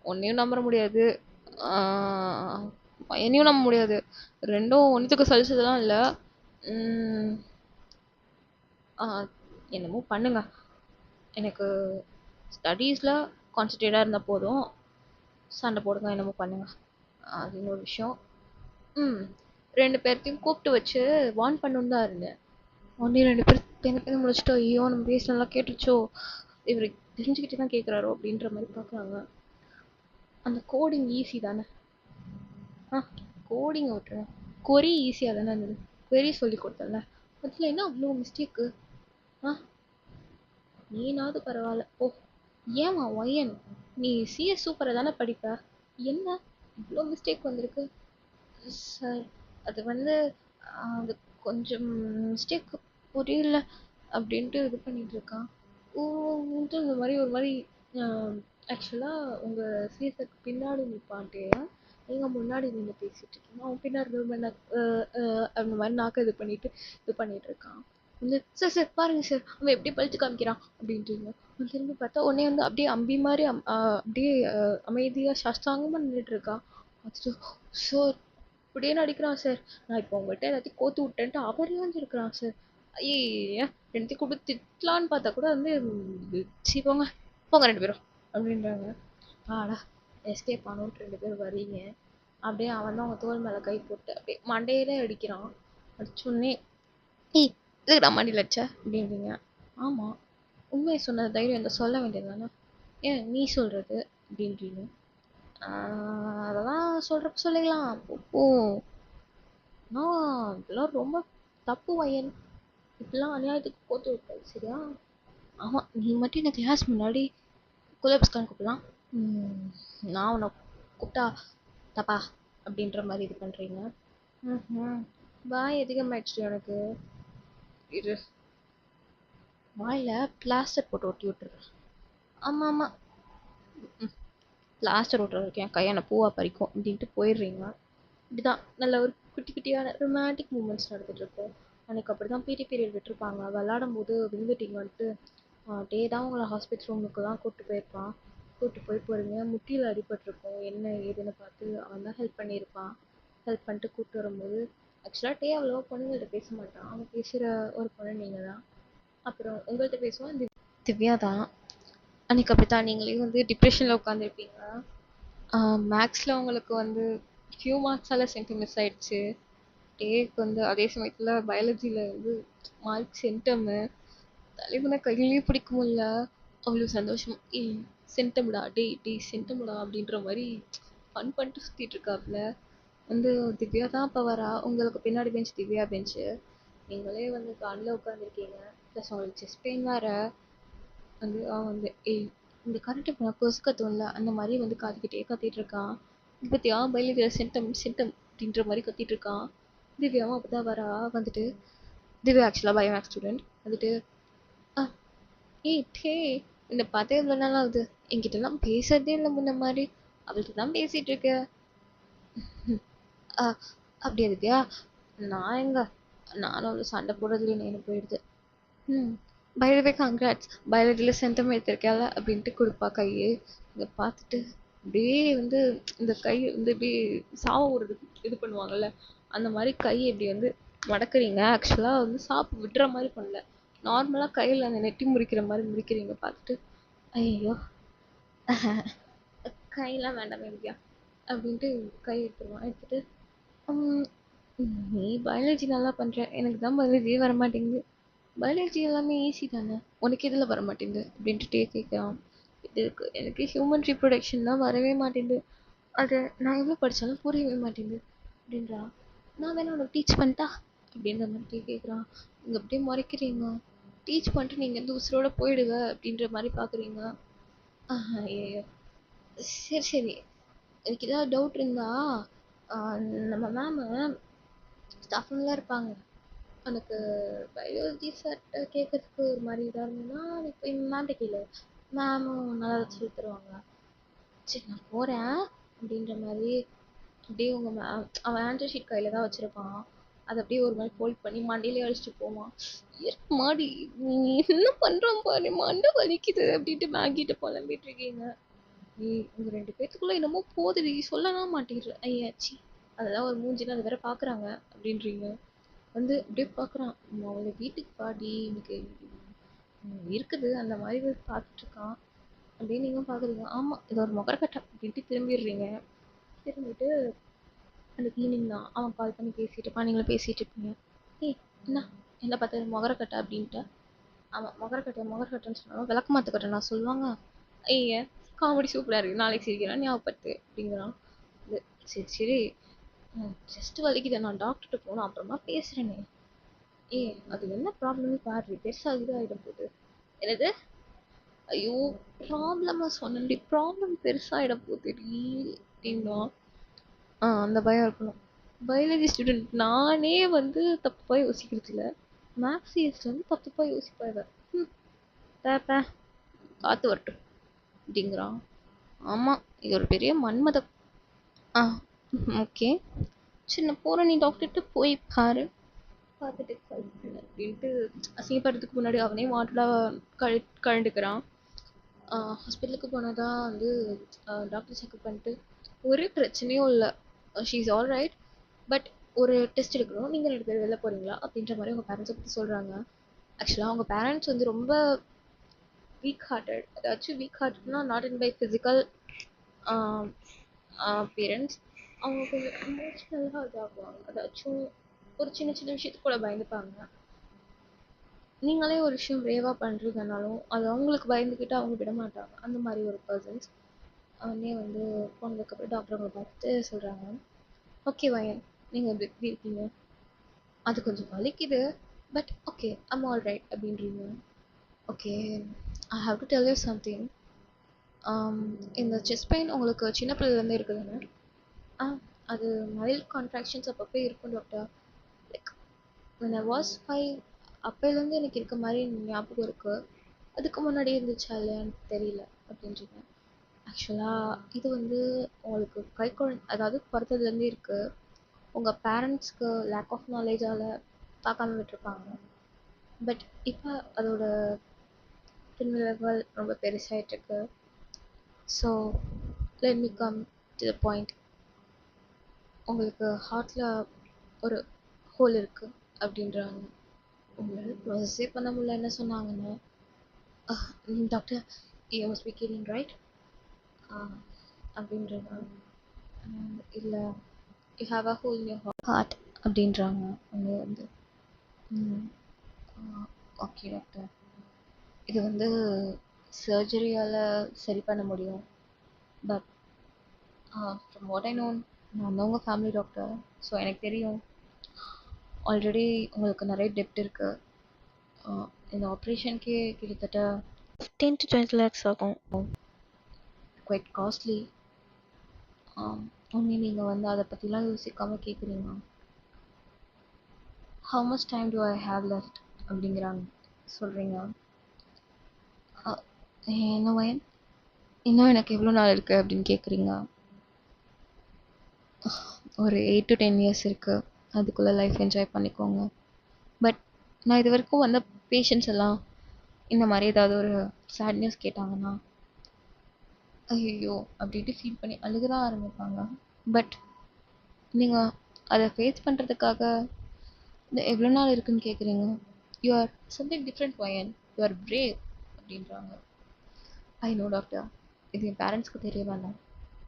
ஒன்றையும் நம்ப முடியாது, என்னையும் நம்ப முடியாது, ரெண்டும் ஒன்றுத்துக்கு சலிச்சதெல்லாம் இல்லை. என்னமோ பண்ணுங்க, எனக்கு ஸ்டடீஸில் கான்சன்ட்ரேட்டாக இருந்தால் போதும், சண்டை போடுங்க என்னமோ பண்ணுங்க, அது இன்னொரு விஷயம். 2 பேர்த்தையும் கூப்பிட்டு வச்சு வார்ன் பண்ணணுன்னு தான் இருந்தேன். உடனே 2 பேர் பேந்து முடிச்சுட்டு ஐயோ நம்ம பேசி நல்லா கேட்டுச்சோ, இவர் தெரிஞ்சுக்கிட்டு தான் கேட்குறாரோ அப்படின்ற மாதிரி பார்க்குறாங்க. அந்த கோடிங் ஈஸி தானே? கோடிங்கை விட்டுறேன், கொரி ஈஸியாக தானே இருந்தது, கொரி சொல்லி கொடுத்தல, அதில் என்ன அவ்வளோ மிஸ்டேக்கு? நீனாவது பரவாயில்ல ஓ. ஏமா ஒய்யன், நீ சிஎஸ் சூப்பராக தானே படிப்ப, என்ன இவ்வளோ மிஸ்டேக் வந்திருக்கு? சார் அது வந்து அது கொஞ்சம் மிஸ்டேக் புரியல அப்படின்ட்டு இது பண்ணிட்டு இருக்கான். இந்த மாதிரி ஒரு மாதிரி ஆக்சுவலாக உங்கள் சீசருக்கு பின்னாடி நிற்பான்ட்டே, நீங்கள் முன்னாடி நின்று பேசிகிட்டு இருக்கீங்க, அவன் பின்னாடி அந்த மாதிரி நாக்க இது பண்ணிட்டு இருக்கான். வந்து சார் சார் பாருங்க சார் அவன் எப்படி பழிச்சு காமிக்கிறான் அப்படின்ட்டு திரும்பி பார்த்தா உடனே வந்து அப்படியே அம்பி மாதிரி அப்படியே அமைதியாக சாஷ்டாங்கமாக நின்றுட்டு இருக்கான். பார்த்துட்டு, சார் இப்படியே நடிக்கிறான் சார். நான் இப்போ உங்கள்கிட்ட எல்லாத்தையும் கோத்து விட்டேன்ட்டு அவரே வந்து இருக்கிறான் சார். ஐய ரெண்டுத்தையும் கூப்பிட்டு திட்டலான்னு பார்த்தா கூட வந்து சீ போங்க போங்க 2 பேரும் அப்படின்றாங்க. ஆடா எஸ்கேப் ஆனோன்ட்டு 2 பேர் வரீங்க. அப்படியே அவன் தான் அவங்க தோள் மேலே கை போட்டு அப்படியே மண்டையிலே அடிக்கிறான். அடிச்சோடனே ஏய் எதுக்குடா மண்டியில் அடிச்ச அப்படின்றீங்க. ஆமாம் உண்மையை சொன்ன தைரியம் இந்த சொல்ல வேண்டியது தானே, ஏன் நீ சொல்கிறது அப்படின்றீங்க. அதெல்லாம் சொல்கிறப்ப சொல்லிக்கலாம். அப்போ இதெல்லாம் ரொம்ப தப்பு வயன், இப்படிலாம் அநியாயத்துக்கு போட்டு விட்டாது சரியா. ஆமாம் நீ மட்டும் இந்த கிளாஸ் முன்னாடி குலப்ஸ்கான் கூப்பிடலாம், நான் உன்னை கூப்பிட்டா தப்பா அப்படின்ற மாதிரி இது பண்ணுறீங்க. ம் வாய் அதிகமாகிடுச்சு எனக்கு. இரு வாயில் பிளாஸ்டர் போட்டு ஒட்டி விட்டுறேன். ஆமாம் ஆமாம் பிளாஸ்டர் ஒட்டுற வரைக்கும் என் கையான பூவா பறிக்கும் அப்படின்ட்டு போயிடுறீங்க. இப்படிதான் நல்ல ஒரு குட்டி குட்டியான ரொமான்டிக் மூமெண்ட்ஸ் நடந்துட்டு இருக்கும். அன்னைக்கு அப்படி தான் பிடி பீரியட் விட்டுருப்பாங்க. விளாடும் போது விழுந்துட்டீங்க வந்துட்டு டே தான் உங்களை ஹாஸ்பிட்டல் ரூமுக்கு தான் கூப்பிட்டு போயிருப்பான். கூப்பிட்டு போய் போகிறீங்க, முட்டியில் அடிபட்டிருக்கும். என்ன ஏதுன்னு பார்த்து அவன் தான் ஹெல்ப் பண்ணியிருப்பான். ஹெல்ப் பண்ணிட்டு கூப்பிட்டு வரும்போது ஆக்சுவலாக டே அவ்வளோவா பொண்ணுங்கள்ட்ட பேச மாட்டான். அவன் பேசுகிற ஒரு பொண்ணு நீங்கள் தான். அப்புறம் உங்கள்கிட்ட பேசுவான் திவ்யா தான். அன்னைக்கு அப்படி தான் நீங்களே வந்து டிப்ரெஷனில் உட்காந்துருப்பீங்க. மேக்ஸில் உங்களுக்கு வந்து ஃபியூ மார்க்ஸால் சென்டம் மிஸ் ஆயிடுச்சு. டேக்கு வந்து அதே சமயத்தில் பயாலஜியில் வந்து மார்க் சென்டம்மு. தலைவனை கையிலேயே பிடிக்க முடியல. அவ்வளோ சந்தோஷம். ஏய் சென்டம்டா டேய் சென்டம்டா அப்படின்ற மாதிரி ஃபன் பண்ணிட்டு சுற்றிட்டு இருக்காப்புல. வந்து திவ்யா தான் அப்போ வரா. உங்களுக்கு பின்னாடி பெஞ்ச் திவ்யா பெஞ்சு. நீங்களே வந்து காலில் உட்காந்துருக்கீங்க. ப்ளஸ் உங்களுக்கு செஸ்ட் பெயின் வேறு. வந்து அவன் வந்து ஏய் இந்த கரண்ட் இப்போ நான் கொசு கத்துவோம்ல அந்த மாதிரி வந்து கத்திட்டு இருக்கான். பத்தியா பயிலுக்கு சென்டம் அப்படின்ற மாதிரி கத்திட்டு இருக்கான். திவ்யாவும் அப்போ தான் வரா. வந்துட்டு திவ்யா ஆக்சுவலாக பயோமேக்ஸ் ஸ்டூடெண்ட். வந்துட்டு ஆ ஏய் டே என்னை பார்த்தே இவ்வளோ நாள் ஆகுது, என்கிட்டலாம் பேசுறதே இல்லை முன்ன மாதிரி, அவள்கிட்ட தான் பேசிகிட்டு இருக்க. அப்படியா திவ்யா, நான் எங்க நானும் அவ்வளோ சண்டை போடுறதுலேயே நேரம் போயிடுது. பை த வே கங்க்ராட்ஸ் பயாலஜியில் சென்டம் எடுத்திருக்கேல அப்படின்ட்டு கொடுப்பா கையை. இதை பார்த்துட்டு அப்படியே வந்து இந்த கை வந்து இப்படியே சாவ ஒரு இது பண்ணுவாங்கல்ல அந்த மாதிரி கை இப்படி வந்து மடக்குறீங்க. ஆக்சுவலாக வந்து சாப்பு விடுற மாதிரி பண்ணல, நார்மலாக கையில் அந்த நெட்டி முறிக்கிற மாதிரி முறிக்கிறீங்க. பார்த்துட்டு ஐயோ கையெல்லாம் வேண்டாம் இல்லையா அப்படின்ட்டு கை எடுத்துருவான். எடுத்துட்டு நீ பயாலஜி நல்லா பண்ணுற, எனக்கு தான் பயாலஜியே வர மாட்டேங்குது. பயாலஜி எல்லாமே ஈஸி தானே, உனக்கு இதில் வர மாட்டேங்குது அப்படின்ட்டு கேட்கலாம். இதுக்கு எனக்கு ஹியூமன் ரீப்ரொடக்ஷன் தான் வரவே மாட்டேங்குது, அது நான் எவ்வளோ படித்தாலும் புரியவே மாட்டேங்குது அப்படின்றா. நான் வேணா உனக்கு டீச் பண்ணிட்டா அப்படின்ற மாதிரி கேட்குறான். நீங்கள் அப்படியே முறைக்கிறீங்க. டீச் பண்ணிட்டு நீங்கள் வந்து உசுரோட போயிடுவ அப்படின்ற மாதிரி பார்க்குறீங்க. ஐயோ சரி சரி, எனக்கு ஏதாவது டவுட் இருந்தா நம்ம மேமு ஸ்டாஃப்லாம் இருப்பாங்க, எனக்கு பயாலஜி சார்கிட்ட கேட்கறதுக்கு ஒரு மாதிரி இதாக இருந்ததுன்னா இப்போ எங்கள் மேம்கிட்ட கேளு, மேமும் நல்லா சொல்லி தருவாங்க. சரி நான் போகிறேன் அப்படின்ற மாதிரி அப்படியே உங்கள் அவன் ஆன்சர் ஷீட் கையில் தான் வச்சுருப்பான். அதை அப்படியே ஒரு மாதிரி ஃபோல்ட் பண்ணி மண்டையிலே அடிச்சுட்டு போவான். மாடி நீ என்ன பண்ணுறான் பாரு, மண்டை வலிக்குது அப்படின்ட்டு மேகிட்ட புலம்பிட்டு இருக்கீங்க. நீ உங்கள் 2 பேத்துக்குள்ளே என்னமோ போதுடி, சொல்லலாம் மாட்டேங்கிற. ஐயாச்சி அதெல்லாம் ஒரு மூஞ்சின்னு அது வேற பார்க்குறாங்க அப்படின்றீங்க. வந்து அப்படியே பார்க்குறான், அவளை வீட்டுக்கு பாடி எனக்கு இருக்குது அந்த மாதிரி பார்த்துட்ருக்கான். அப்படியே நீங்கள் பார்க்குறீங்க. ஆமாம் இது ஒரு முகரக்கட்டை அப்படின்ட்டு திரும்பிடுறீங்க. திரும்பிட்டு அன்றைக்கி ஈவினிங் தான் அவன் கால் பண்ணி பேசிகிட்டு இருப்பான், நீங்களும் பேசிகிட்டு இருப்பீங்க. ஏய் என்ன என்ன பார்த்தா முகரக்கட்டை அப்படின்ட்டு. ஆமாம் முகரக்கட்டைன்னு சொன்னாலும் விளக்க மாற்றக்கட்டை நான் சொல்லுவாங்க. ஐய காமெடி சூப்பராக இருக்குது, நாளைக்கு சிரிக்கிறான் ஞாபகப்படுத்து அப்படிங்கிறான். இது சரி சரி ஜஸ்ட் வலிக்குது, நான் டாக்டர்கிட்ட போகணும் அப்புறமா பேசுகிறேனே. அது என்ன ப்ராப்ளம்னு பாரு, பெருசாக ஆகிடும் போகுது. என்னது ஐயோ ப்ராப்ளமாக சொன்னேன்டி, ப்ராப்ளம் பெருசாகிட போகுதுடி அப்படின்னா. அந்த பயம் இருக்கணும். பயாலஜி ஸ்டூடெண்ட் நானே வந்து தப்பாக யோசிக்கிறது இல்லை, மேக்ஸ் சிஎஸ்ல வந்து தப்பாக யோசிப்பாங்க. பேப்ப காற்று வரட்டும் அப்படிங்கிறான். ஆமாம் இது ஒரு பெரிய மன்மதம். ஆ ஓகே சரி நான் போகிறேன், நீ டாக்டர்கிட்ட போய் பாரு, பார்த்துட்டு அப்படின்ட்டு அசிங்கப்படுறதுக்கு முன்னாடி அவனே வாட்டலாக கழண்டுக்கிறான். ஹாஸ்பிட்டலுக்கு போனால் தான் வந்து டாக்டர் செக்அப் பண்ணிட்டு ஒரு பிரச்சனையும் இல்ல. She is all right. But ஒரு டெஸ்ட் எடுக்கணும். நீங்க 2 பேரும் வெளில போறீங்களா? அப்படின்ற மாரி உங்க பேரண்ட்ஸ பத்தி சொல்றாங்க. ஆக்சுவலா அவங்க பேரண்ட்ஸ் வந்து ரொம்ப வீக் ஹார்ட்டட். அதாச்சும் வீக் ஹார்ட்டட்னா not in by physical parents. அவங்க கொஞ்சம் எமோஷனலா இதாகுவாங்க. அதாச்சும் ஒரு சின்ன சின்ன விஷயத்துக்கு கூட பயந்துப்பாங்க. நீங்களே ஒரு விஷயம் பிரேவா பண்றீங்கனாலும், அது அவங்களுக்கு பயந்துகிட்டு அவங்க விட மாட்டாங்க. அந்த மாரி ஒரு பெர்சன்ஸ். உடனே வந்து போனதுக்கப்புறம் டாக்டர் அவங்கள பார்த்துட்டு சொல்றாங்க, "ஓகே வயன், நீங்க எப்படி இருக்கீங்க? அது கொஞ்சம் வலிக்குது. But okay, I'm all right" அப்படின்றீங்க. Okay, I have to tell you something. இந்த செஸ்ட் பெயின் உங்களுக்கு சின்ன பிள்ளையிலேருந்தே இருக்குதுங்க. ஆ அது மைல்ட் கான்ட்ராக்ஷன்ஸ் அப்பப்போ இருக்கும் doctor. Like when I was 5 அப்போலேருந்து எனக்கு இருக்க மாதிரி ஞாபகம் இருக்கு. அதுக்கு முன்னாடி இருந்துச்சா இல்லையான்னு தெரியல அப்படின்றீங்க. ஆக்சுவலாக இது வந்து உங்களுக்கு அதாவது பிறந்ததுலேருந்தே இருக்கு. உங்கள் பேரண்ட்ஸ்க்கு லேக் ஆஃப் நாலேஜால் பார்க்காம விட்டுருப்பாங்க. பட் இப்போ அதோட பின்விளைவுகள் ரொம்ப பெருசாயிட்டு இருக்கு. So let me come to the point. உங்களுக்கு ஹார்ட்டில் ஒரு ஹோல் இருக்குது அப்படின்றாங்க. உங்களால் ப்ராசஸே பண்ண முடியல. என்ன சொன்னாங்கன்னா, doctor you must be kidding right அப்படின்றாங்க. இல்லை, you have a hole in your heart அப்படின்றாங்க. அவங்க வந்து ஓகே டாக்டர், இது வந்து சர்ஜரியால் சரி பண்ண முடியும். But from what I known, நான் தான் உங்கள் ஃபேமிலி டாக்டர். ஸோ எனக்கு தெரியும் ஆல்ரெடி உங்களுக்கு நிறைய டெப்ட் இருக்குது. இந்த ஆப்ரேஷனுக்கே கிட்டத்தட்ட 10 to 20 lakhs ஆகும். Quite costly. உடனே நீங்கள் வந்து அதை பற்றிலாம் யோசிக்காமல் கேட்குறீங்க. How much time do I have left அப்படிங்கிறாங்க சொல்கிறீங்க. என்ன வயன், இன்னும் எனக்கு எவ்வளோ நாள் இருக்குது அப்படின்னு கேட்குறீங்க. ஒரு 8 to 10 years இருக்குது. அதுக்குள்ளே லைஃப் என்ஜாய் பண்ணிக்கோங்க. பட் நான் இது வரைக்கும் வந்த பேஷண்ட்ஸ் எல்லாம் இந்த மாதிரி ஏதாவது ஒரு சேட் நியூஸ் கேட்டாங்கன்னா ஐயோ அப்படின்ட்டு ஃபீல் பண்ணி அழுகதான் ஆரம்பிப்பாங்க. பட் நீங்கள் அதை ஃபேஸ் பண்ணுறதுக்காக இந்த எவ்வளோ நாள் இருக்குன்னு கேட்குறீங்க. யூ ஆர் சம்திங் டிஃப்ரெண்ட் வயன், யூ ஆர் பிரேவ் அப்படின்றாங்க. ஐ நோ டாக்டர், இது என் பேரண்ட்ஸ்க்கு தெரிய வேண்டாம்.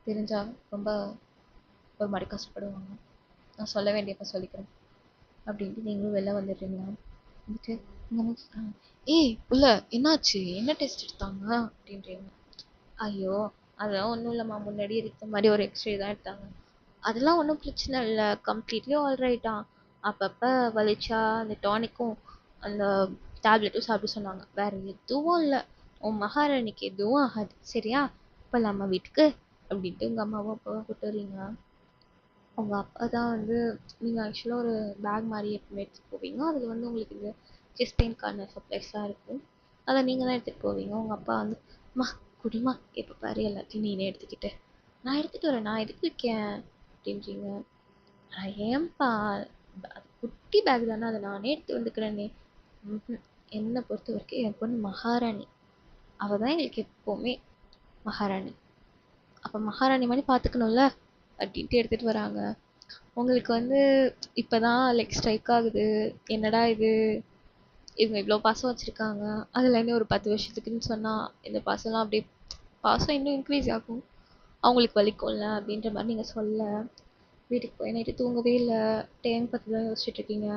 தெரிஞ்சால் ரொம்ப ஒரு மாதிரி கஷ்டப்படுவாங்க. நான் சொல்ல வேண்டியப்ப சொல்லிக்கிறேன் அப்படின்ட்டு நீங்களும் வெளில வந்துடுறீங்க. வந்துட்டு ஏய் புள்ள, என்னாச்சு, என்ன டெஸ்ட் எடுத்தாங்க அப்படின்றீங்க. ஐயோ அதெல்லாம் ஒன்றும் இல்லைம்மா, முன்னாடி இருக்க மாதிரி ஒரு எக்ஸ்ரே தான் எடுத்தாங்க. அதெல்லாம் ஒன்றும் பிரச்சனை இல்லை, கம்ப்ளீட்லி ஆல்ரைட்டா. அப்பப்போ வலிச்சா அந்த டானிக்கும் அந்த டேப்லெட்டும் சாப்பிட சொன்னாங்க. வேற எதுவும் இல்லை, உன் மகாராணிக்கு எதுவும் ஆகாது, சரியா? இப்போ நம்ம வீட்டுக்கு அப்படின்ட்டு உங்கள் அம்மாவும் அப்பாவும் கூப்பிட்டு வரீங்க. உங்கள் அப்பா தான் வந்து நீங்கள் ஆக்சுவலாக ஒரு பேக் மாதிரி எப்பவுமே எடுத்துகிட்டு போவீங்க. அதில் வந்து உங்களுக்கு இந்த செஸ்ட் பெயின்கான சப்ளைஸ்லாம் இருக்கும். அதை நீங்கள் தான் எடுத்துகிட்டு போவீங்க. உங்கள் அப்பா வந்து அம்மா குடிமா, எப்போ பாரு எல்லாத்தையும் நீனே எடுத்துக்கிட்டு. நான் எடுத்துகிட்டு வரேன், நான் எதுக்கு இருக்கேன் அப்படின்றீங்க. ஏன்பா, அது குட்டி பேக் தானே, அதை நானே எடுத்து வந்துக்கிறேனே. என்னை பொறுத்த வரைக்கும் என் பொண்ணு மகாராணி, அவள் தான் எங்களுக்கு எப்போவுமே மகாராணி. அப்போ மகாராணி மாதிரி பார்த்துக்கணும்ல அப்படின்ட்டு எடுத்துகிட்டு வராங்க. உங்களுக்கு வந்து இப்போ தான் லைக் ஸ்ட்ரைக் ஆகுது, என்னடா இது, இவங்க இவ்வளோ பாசம் வச்சுருக்காங்க, அதுலேருந்து ஒரு 10 வருஷத்துக்குன்னு சொன்னால் இந்த பாசம்லாம் அப்படியே பாசம் இன்னும் இன்க்ரீஸ் ஆகும். அவங்களுக்கு வலிக்கும்ல அப்படின்ற மாதிரி நீங்கள் சொல்ல. வீட்டுக்கு போய் நைட்டு தூங்கவே இல்லை, டைம் பற்றி தான் யோசிச்சுட்டு இருக்கீங்க.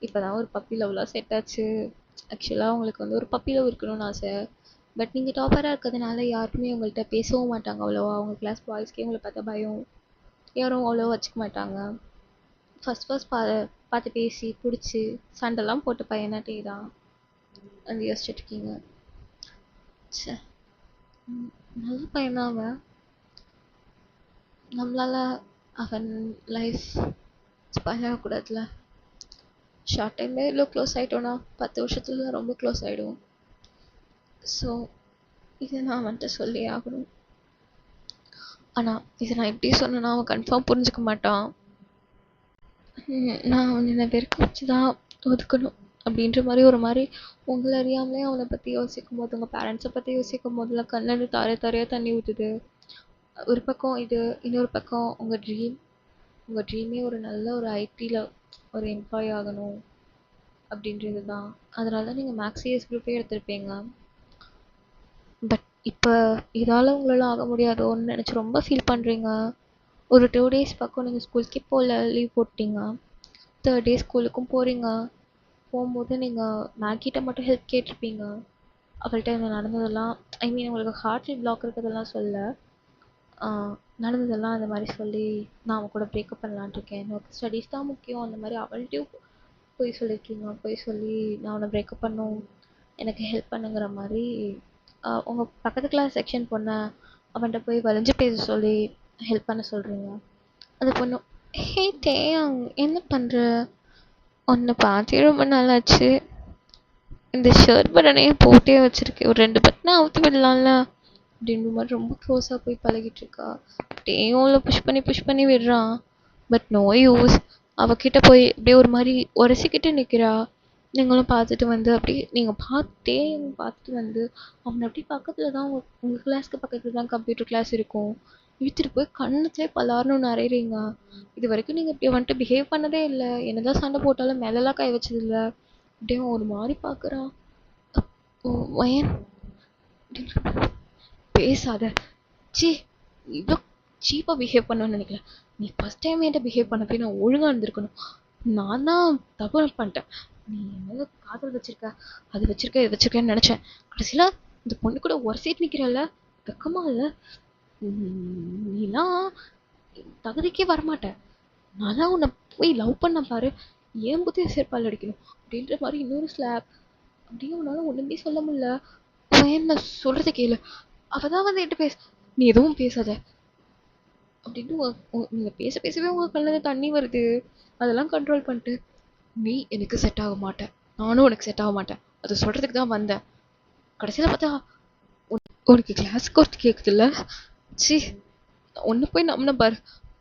இப்போ தான் ஒரு பப்பி லவ்லாம் செட் ஆச்சு. ஆக்சுவலாக உங்களுக்கு வந்து ஒரு பப்பி லவ் இருக்கணும்னு ஆசை. பட் நீங்கள் டாப்பராக இருக்கிறதுனால யாருக்குமே உங்கள்கிட்ட பேசவும் மாட்டாங்க அவ்வளோவா. அவங்க கிளாஸ் பாய்ஸ்க்கே உங்களை பார்த்தா பயம், யாரும் அவ்வளோவா வச்சுக்க மாட்டாங்க. ஃபஸ்ட் பார்த்து பேசி பிடிச்சி சண்டைலாம் போட்ட பையனாட்டே தான் வந்து யோசிச்சுட்ருக்கீங்க. ச்சே, நல்ல பையன்தான் அவன். நம்மளால அவன் லைஃப் ஸ்பாயில் ஆகக்கூடாதுல. ஷார்ட் டைம்ல இவ்வளோ க்ளோஸ் ஆகிட்டோன்னா 10 வருஷத்துல ரொம்ப க்ளோஸ் ஆகிடும். ஸோ இதை நான் அவன்கிட்ட சொல்லி ஆகணும். ஆனால் இதை நான் எப்படி சொன்னேன்னா அவன் கன்ஃபார்ம் புரிஞ்சுக்க மாட்டான். நான் அவன் என்னை வெறுக்க வச்சு தான் ஒதுக்கணும் அப்படின்ற மாதிரி ஒரு மாதிரி உங்களை அறியாமலே அவனை பற்றி யோசிக்கும் போது, உங்கள் பேரண்ட்ஸை பற்றி யோசிக்கும் போதெல்லாம் கண்ணில் தாரையாக தண்ணி ஊற்றுது. ஒரு பக்கம் இது, இன்னொரு பக்கம் உங்கள் ட்ரீமே ஒரு நல்ல ஒரு ஐடியில் ஒரு எம்ப்ளாயி ஆகணும் அப்படின்றது தான். அதனால தான் நீங்கள் மேக்ஸ் சிஎஸ் குரூப்பே எடுத்திருப்பீங்க. பட் இப்போ இதால் உங்களால் ஆக முடியாதோன்னு நினச்சி ரொம்ப ஃபீல் பண்ணுறீங்க. ஒரு 2 டேஸ் பக்கம் நீங்கள் ஸ்கூலுக்கே போகல, லீவ் போட்டீங்க. 3rd டே ஸ்கூலுக்கும் போகிறீங்க. போகும்போது நீங்கள் மேகிட்ட மட்டும் ஹெல்ப் கேட்டிருப்பீங்க. அவள்கிட்ட இங்கே நடந்ததெல்லாம், ஐ மீன் உங்களுக்கு ஹார்ட்டில் பிளாக் இருக்கிறதெல்லாம் சொல்ல, நடந்ததெல்லாம் அந்த மாதிரி சொல்லி நான் அவன் கூட பிரேக்கப் பண்ணலான்ட்டு இருக்கேன், எனக்கு ஸ்டடீஸ் தான் முக்கியம் அந்த மாதிரி அவள்கிட்டையும் போய் சொல்லியிருக்கீங்க. போய் சொல்லி நான் அவனை பிரேக்கப் பண்ணும், எனக்கு ஹெல்ப் பண்ணுங்கிற மாதிரி உங்கள் பக்கத்து கிளாஸ் செக்ஷன் பொண்ணை அவன்கிட்ட போய் வளைஞ்சு பேச சொல்லி ஹெல்ப் பண்ண சொல்கிறீங்க. அந்த பொண்ணு, ஹே டேயாங் என்ன பண்ணுற, உன்னை பார்த்தே ரொம்ப நாளாச்சு, இந்த ஷர்ட் பட்டனையே போட்டே வச்சுருக்கேன், ஒரு 2 பட்டனை அவுத்து விடலாம்ல அப்படின்ற மாதிரி ரொம்ப க்ளோஸாக போய் பழகிட்டு இருக்கா. டேயும் புஷ் பண்ணி விடுறான். But no use. அவகிட்ட போய் அப்படியே ஒரு மாதிரி உரசிக்கிட்டு நிற்கிறா. நீங்களும் பார்த்துட்டு வந்து அப்படியே நீங்கள் பார்த்துட்டு வந்து அவனை அப்படியே பக்கத்தில் தான் உங்கள் கிளாஸ்க்கு பக்கத்தில் தான் கம்ப்யூட்டர் கிளாஸ் இருக்கும், இழுத்துட்டு போய் கண்ணத்துலேயே பலார்னு அரைகிறீங்க. இது வரைக்கும் நீங்கள் இப்படி வந்துட்டு பிஹேவ் பண்ணதே இல்லை, என்னதான் சண்டை போட்டாலும் மேலெல்லாம் கை வச்சதில்லை. அப்படியே ஒரு மாதிரி பார்க்குறான். வயன் பேசாத, ச்சீ இவ்வளோ சீப்பாக பிஹேவ் பண்ணுவேன்னு நினைக்கல. நீ ஃபஸ்ட் டைம் என்கிட்ட பிஹேவ் பண்ண போய் நான் ஒழுங்காக இருந்திருக்கணும். நான் தான் தப்பு பண்ணிட்டேன். நீ என்ன காதல் வச்சிருக்க, அது வச்சிருக்க, இது வச்சிருக்கேன்னு நினச்சேன். கடைசியில் இந்த பொண்ணு கூட உரசிட்டு நிற்கிறல்ல, வெக்கமா இல்லை? நீலாம் தகுதிக்கே வரமாட்டேன். நான் தான் உன்னை போய் லவ் பண்ண பாரு, ஏன் புத்திய செருப்பால் அடிக்கணும் அப்படின்ற மாதிரி இன்னொரு ஸ்லாப். அப்படியே உன்னால ஒன்றுமே சொல்ல முடியல. என்ன சொல்கிறத கேளு, அவள் தான் வந்து என்கிட்ட நீ எதுவும் பேசாத அப்படின்ட்டு நீங்கள் பேசவே உங்கள் கண்ணில் தண்ணி வருது. அதெல்லாம் கண்ட்ரோல் பண்ணிட்டு, நீ எனக்கு செட் ஆக மாட்டேன், நானும் உனக்கு செட் ஆக மாட்டேன், அதை சொல்கிறதுக்கு தான் வந்தேன். கடைசியில் பார்த்தா உனக்கு கிளாஸ்க்கு ஒருத்தி கேட்குதுல்ல, சி ஒன்று போய் நம்பின பாரு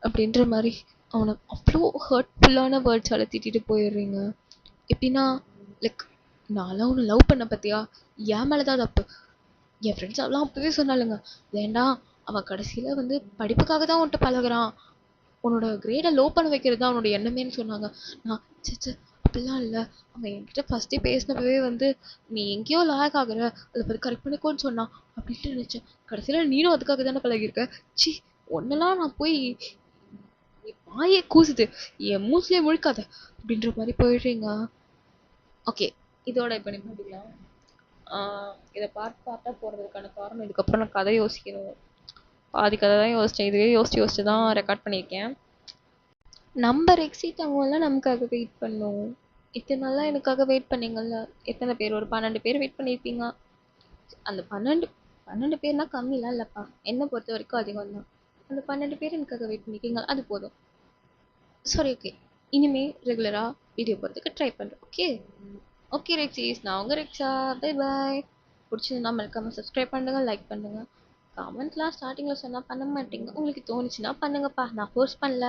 அப்படின்ற மாதிரி அவனை அவ்வளோ ஹர்ட்ஃபுல்லான வேர்ட்ஸால் திட்டிட்டு போயிடுறீங்க. எப்படின்னா லைக், நான்லாம் உன்னை லவ் பண்ண பார்த்தியா, என் மேலே தான் தப்பு. என் ஃப்ரெண்ட்ஸ் அவெல்லாம் அப்போவே சொன்னாலுங்க, ஏண்டா அவன் கடைசியில் வந்து படிப்புக்காக தான் உன்கிட்ட பழகுறான், உன்னோட கிரேடை லோ பண்ண வைக்கிறது தான் அவனோட எண்ணமேன்னு சொன்னாங்க. நான் சே அப்படிலாம் இல்லை, அவன் என்கிட்ட ஃபஸ்ட்டே பேசினப்பவே வந்து நீ எங்கேயோ லாக் ஆகுற, அதை பற்றி கரெக்ட் பண்ணிக்கோன்னு சொன்னான் அப்படின்ட்டு நினச்சேன். கடைசியில் நீனும் அதுக்காக தானே பழகிருக்க. சி ஒன்னெல்லாம் நான் போய் வாயே கூசுது, என் மூச்சிலே முழுக்காத அப்படின்ற மாதிரி போயிடுறீங்க. ஓகே, இதோட இப்போ நீ பண்ணிக்கலாம். இதை பார்ட்டாக போகிறதுக்கான காரணம், இதுக்கப்புறம் நான் கதை யோசிக்கணும். பாதி கதை தான் யோசித்தேன், இதுவே யோசிச்சு தான் ரெக்கார்ட் பண்ணியிருக்கேன். நம்ம எக்ஸிட் ஆகும்லாம் நமக்காக வெயிட் பண்ணோம். இத்தனை நாளாக எனக்காக வெயிட் பண்ணீங்கல்ல, எத்தனை பேர், ஒரு 12 பேர் வெயிட் பண்ணியிருப்பீங்க. அந்த 12 பேர்னா கம்மிலாம் இல்லைப்பா, என்னை பொறுத்த வரைக்கும் அதிகம் தான். அந்த 12 பேர் எனக்காக வெயிட் பண்ணியிருக்கீங்க, அது போதும். சரி ஓகே, இனிமேல் ரெகுலராக வீடியோ போகிறதுக்கு ட்ரை பண்ணுறேன். ஓகே ஓகே ரெக்ஸீஸ், நான் உங்கள் ரெக்ஸா. Bye bye. பிடிச்சிருந்தா மறக்காமல் சப்ஸ்கிரைப் பண்ணுங்கள், லைக் பண்ணுங்கள். கமெண்ட்லாம் ஸ்டார்டிங்கில் சொன்னால் பண்ண மாட்டீங்க, உங்களுக்கு தோணுச்சுன்னா பண்ணுங்கப்பா, நான் ஃபோர்ஸ் பண்ணல.